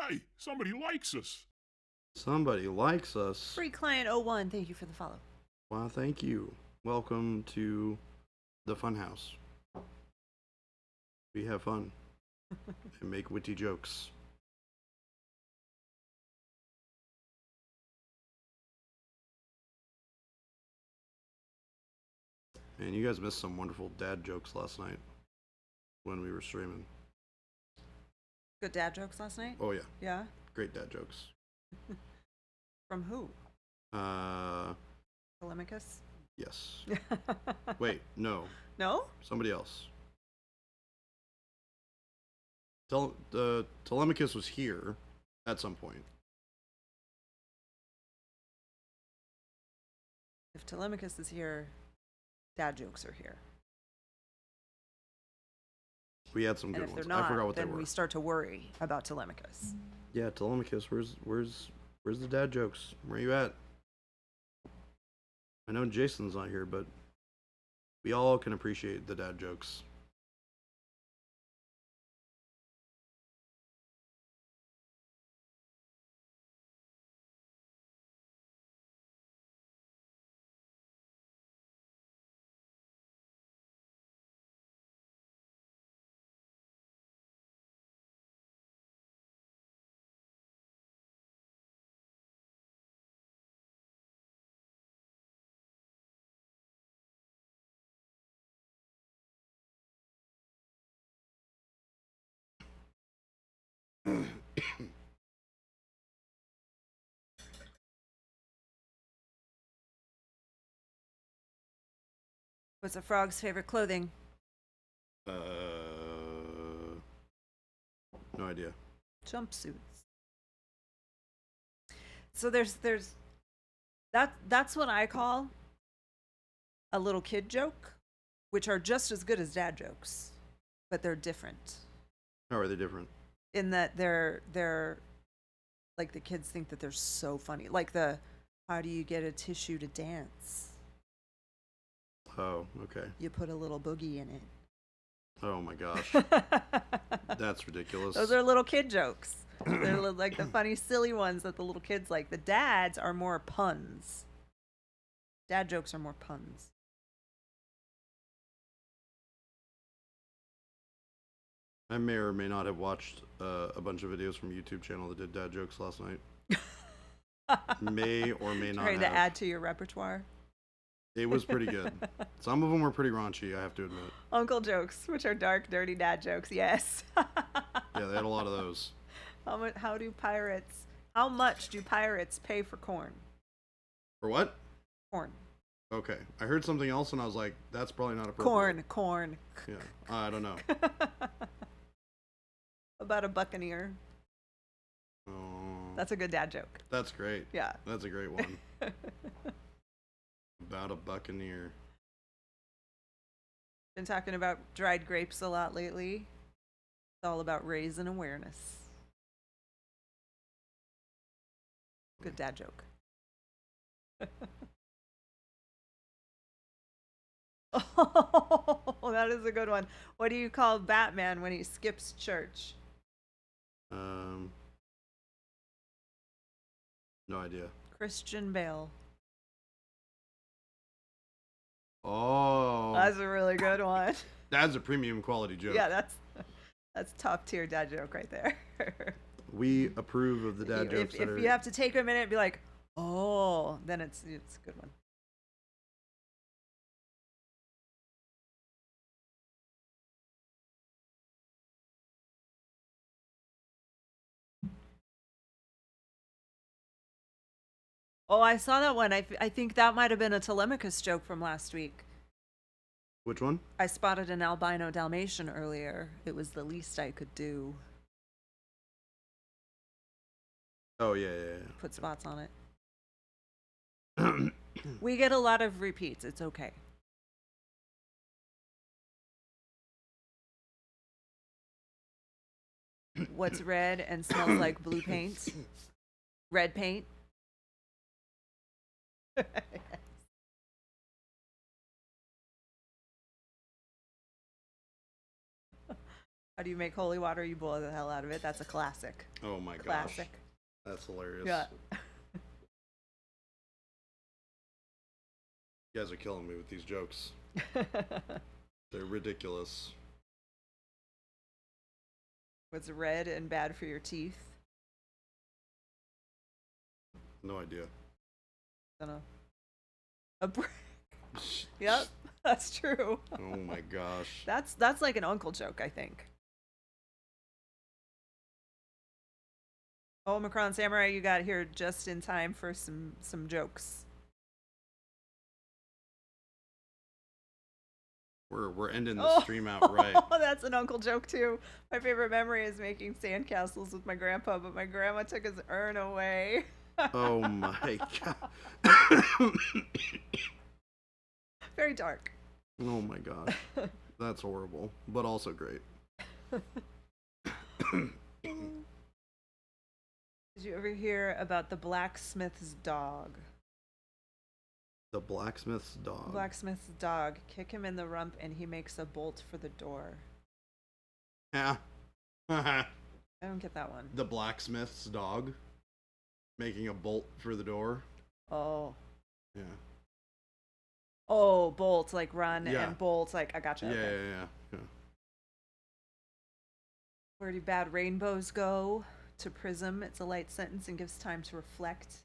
Hey, somebody likes us. Somebody likes us. Free client 01, thank you for the follow. Wow, thank you. Welcome to the Funhouse. We have fun and make witty jokes. And you guys missed some wonderful dad jokes last night when we were streaming. Good dad jokes last night? Oh yeah, Yeah? great dad jokes. From who? Telemachus? Yes. Wait, no, No? somebody else. Telemachus was here at some point. If Telemachus is here, dad jokes are here. We had some And good if ones. they're not, I forgot what they then were. we start to worry about Telemachus. Yeah, Telemachus, where's the dad jokes? Where you at? I know Jason's not here, but we all can appreciate the dad jokes. What's a frog's favorite clothing? No idea. Jumpsuits. So there's that's what I call a little kid joke, which are just as good as dad jokes, but they're different. How are they different? in that they're like the kids think that they're so funny. Like the how do you get a tissue to dance? Oh, okay. You put a little boogie in it. Oh my gosh. That's ridiculous. Those are little kid jokes. They're like the funny, silly ones that the little kids like. The dads are more puns. Dad jokes are more puns. I may or may not have watched a bunch of videos from a YouTube channel that did dad jokes last night. May or may not Trying have. to add to your repertoire. It was pretty good. Some of them were pretty raunchy, I have to admit. Uncle jokes, which are dark, dirty dad jokes. Yes. Yeah, they had a lot of those. How much do pirates pay for corn? For what? Corn. Okay. I heard something else and I was like, that's probably not appropriate. Corn. Yeah. I don't know. About a buccaneer. Oh, That's a good dad joke. that's great. Yeah. That's a great one. About a buccaneer. Been talking about dried grapes a lot lately. It's all about raising awareness. Good dad joke. Oh, that is a good one. What do you call Batman when he skips church? No idea. Christian Bale. Oh, That's a really good one. that's a premium quality joke. Yeah, that's top tier dad joke right there. We approve of the dad jokes that if are. you have to take a minute and be like, oh, then it's a good one. Oh, I saw that one. I think that might have been a Telemachus joke from last week. Which one? I spotted an albino Dalmatian earlier. It was the least I could do. Oh yeah. Put spots on it. We get a lot of repeats. It's okay. What's red and smells like blue paint? Red paint. How do you make holy water? You boil the hell out of it. That's a classic. Oh my gosh. Classic. That's hilarious. Yeah. You guys are killing me with these jokes. They're ridiculous. What's red and bad for your teeth? No idea. Dunno. A brick. Yep, that's true. Oh my gosh. That's like an uncle joke, I think. Oh, Omicron Samurai, you got here just in time for some jokes. We're ending the stream out right. Oh, that's an uncle joke too. My favorite memory is making sandcastles with my grandpa, but my grandma took his urn away. Oh my god. Very dark. Oh my gosh. That's horrible, but also great. Did you ever hear about the blacksmith's dog? The blacksmith's dog. Blacksmith's dog. Kick him in the rump and he makes a bolt for the door. Yeah. I don't get that one. The blacksmith's dog making a bolt for the door. Oh. Yeah. Oh, bolt, like run, Yeah. and bolt, like, I gotcha. Yeah, okay. yeah. Where do bad rainbows go? To prism. It's a light sentence and gives time to reflect.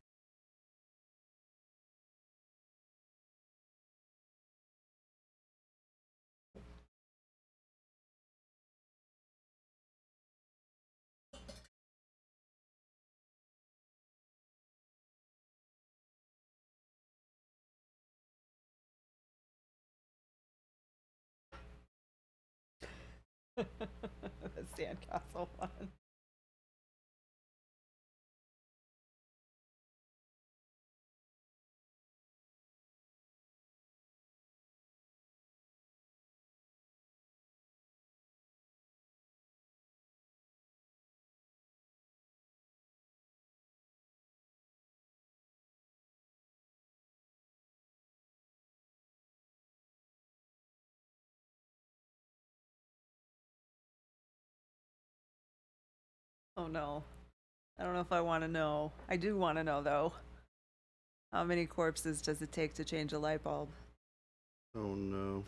The sandcastle one. Oh no. I don't know if I want to know. I do want to know though. How many corpses does it take to change a light bulb? Oh no.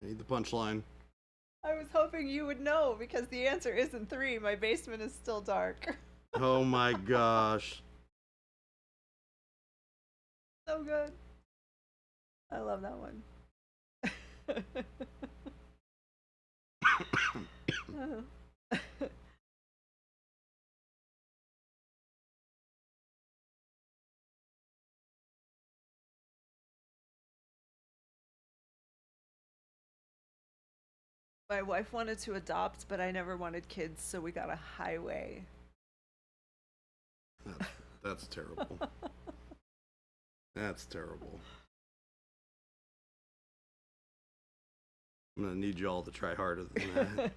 I need the punchline. I was hoping you would know because the answer isn't 3. My basement is still dark. Oh my gosh. So good. I love that one. My wife wanted to adopt, but I never wanted kids, so we got a highway. That's terrible. That's terrible. I'm gonna need you all to try harder than that.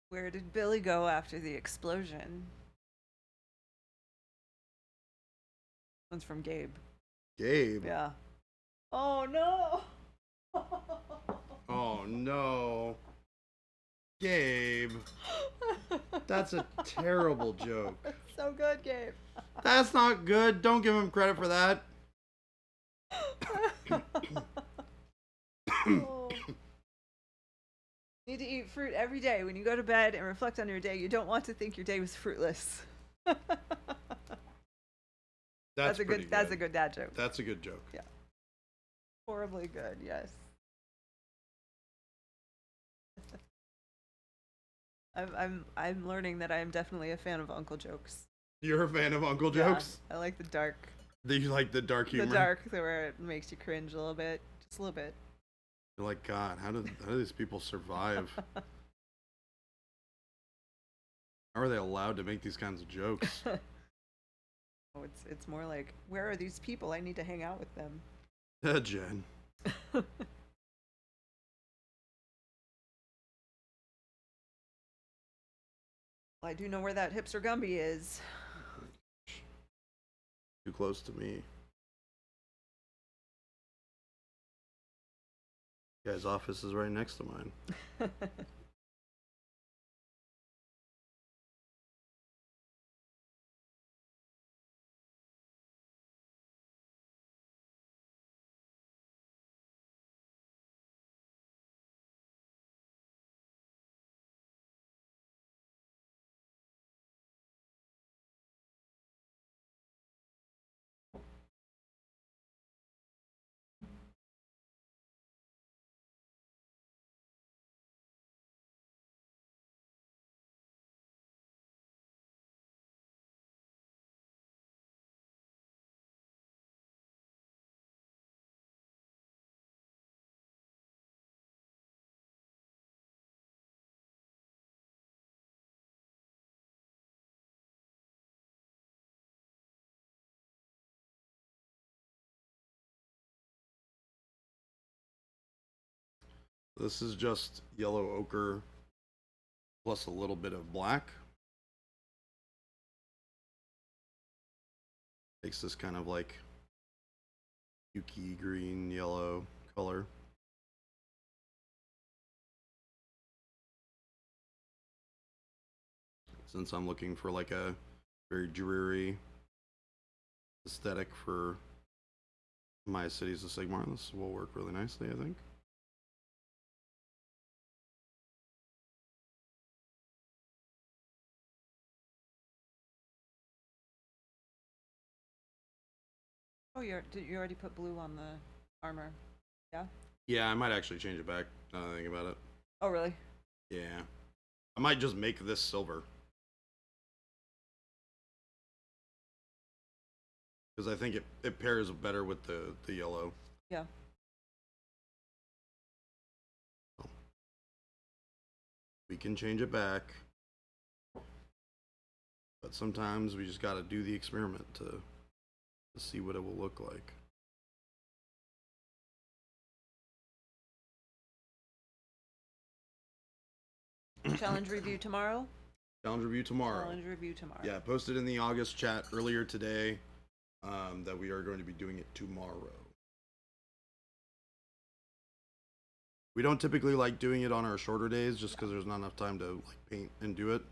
Where did Billy go after the explosion? One's from Gabe. Gabe. Yeah. Oh no! Oh no. Gabe. That's a terrible joke. So good, Gabe. That's not good. Don't give him credit for that. Oh. Need to eat fruit every day. When you go to bed and reflect on your day, you don't want to think your day was fruitless. That's a pretty good. That's a good dad joke. That's a good joke. Yeah. Horribly good. Yes. I'm learning that I am definitely a fan of uncle jokes. You're a fan of uncle Yeah, jokes? I like the dark. Do you like the dark humor? The dark, where it makes you cringe a little bit, just a little bit. You're like, God, how do these people survive? How are they allowed to make these kinds of jokes? Oh, it's more like, where are these people? I need to hang out with them. Jen. Well, I do know where that hipster Gumby is. Too close to me. Guy's office is right next to mine. This is just yellow ochre plus a little bit of black. Makes this kind of like yuki green yellow color. Since I'm looking for like a very dreary aesthetic for my Cities of Sigmar, this will work really nicely, I think. Oh, did you already put blue on the armor? Yeah? Yeah, I might actually change it back now that I think about it. Oh, really? Yeah. I might just make this silver. because I think it pairs better with the yellow. Yeah. We can change it back, but sometimes we just got to do the experiment to see what it will look like. Challenge review tomorrow? Challenge review tomorrow. Challenge review tomorrow. Yeah, posted in the August chat earlier today that we are going to be doing it tomorrow. We don't typically like doing it on our shorter days just because there's not enough time to like paint and do it.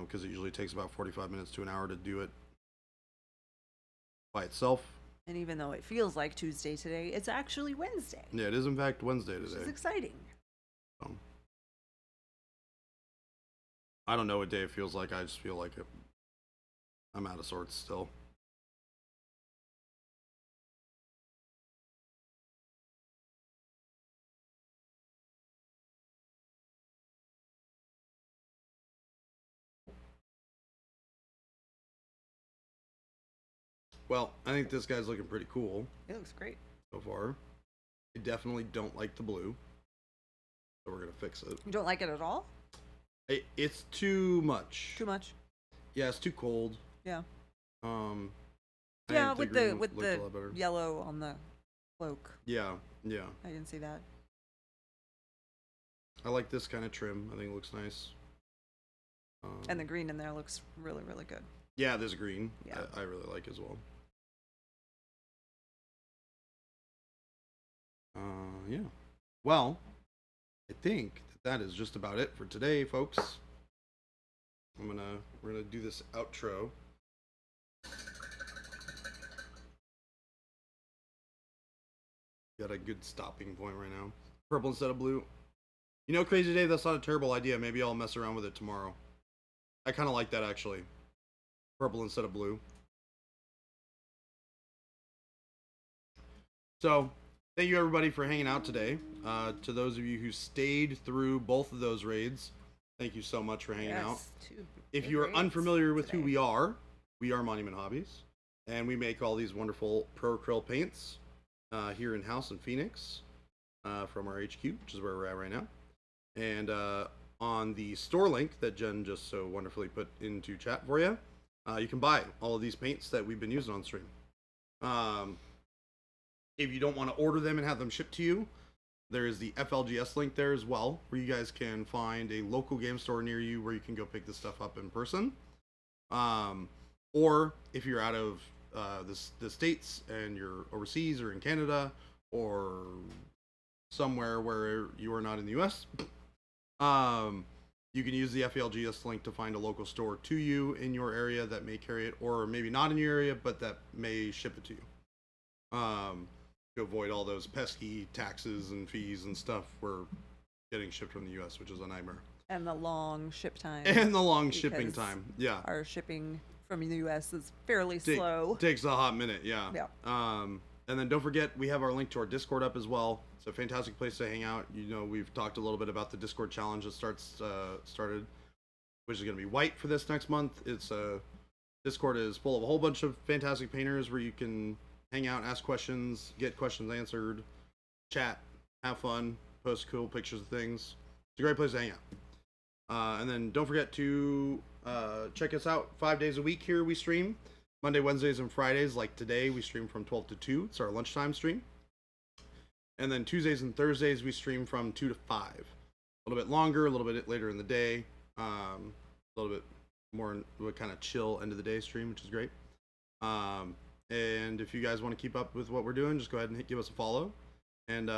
Because it usually takes about 45 minutes to an hour to do it by itself. And even though it feels like Tuesday today, it's actually Wednesday. Yeah, it is in fact Wednesday today. Which is exciting. I don't know what day it feels like. I just feel like I'm out of sorts still. Well, I think this guy's looking pretty cool It looks great. so far. I definitely don't like the blue, so we're gonna fix it. You don't like it at all? It's too much. Too much? Yeah, it's too cold. Yeah. I Yeah, think with green the looked a lot better. yellow on the cloak. Yeah, yeah. I didn't see that. I like this kind of trim. I think it looks nice. And the green in there looks really, really good. Yeah, this green. Yeah. I really like as well. Yeah. Well, I think that is just about it for today, folks. We're gonna do this outro. Got a good stopping point right now. Purple instead of blue. You know, Crazy Dave, that's not a terrible idea. Maybe I'll mess around with it tomorrow. I kind of like that, actually. Purple instead of blue. So, thank you everybody for hanging out today. To those of you who stayed through both of those raids, thank you so much for hanging out. If you are unfamiliar with who we are Monument Hobbies, and we make all these wonderful Pro Acryl paints here in-house in Phoenix from our HQ, which is where we're at right now. And on the store link that Jen just so wonderfully put into chat for you, you can buy all of these paints that we've been using on stream. If you don't want to order them and have them shipped to you, there is the FLGS link there as well, where you guys can find a local game store near you where you can go pick this stuff up in person. Or if you're out of the States and you're overseas or in Canada or somewhere where you are not in the US, you can use the FLGS link to find a local store to you in your area that may carry it, or maybe not in your area, but that may ship it to you. To avoid all those pesky taxes and fees and stuff we're getting shipped from the US, which is a nightmare. And the long ship time. And the long shipping time. Yeah. Our shipping from the US is fairly slow. Takes a hot minute, yeah. Yeah. And then don't forget, we have our link to our Discord up as well. It's a fantastic place to hang out. You know, we've talked a little bit about the Discord challenge that started, which is going to be white for this next month. It's Discord is full of a whole bunch of fantastic painters where you can hang out, ask questions, get questions answered, chat, have fun, post cool pictures of things. It's a great place to hang out. And then don't forget to check us out 5 days a week here. We stream Monday, Wednesdays, and Fridays. Like today, we stream from 12 to 2. It's our lunchtime stream. And then Tuesdays and Thursdays, we stream from 2 to 5. A little bit longer, a little bit later in the day. A little bit more kind of chill end of the day stream, which is great. And if you guys want to keep up with what we're doing, just go ahead and give us a follow. And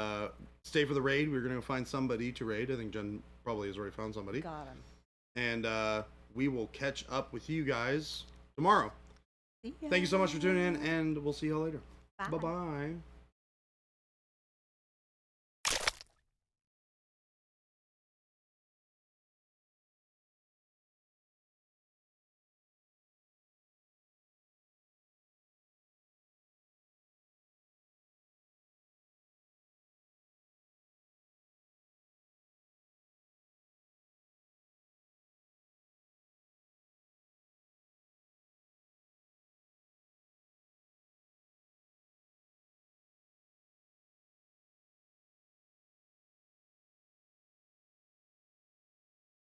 stay for the raid. We're going to find somebody to raid. I think Jen probably has already found somebody. Got him. And we will catch up with you guys tomorrow. Thank you so much for tuning in, and we'll see you all later. Bye-bye.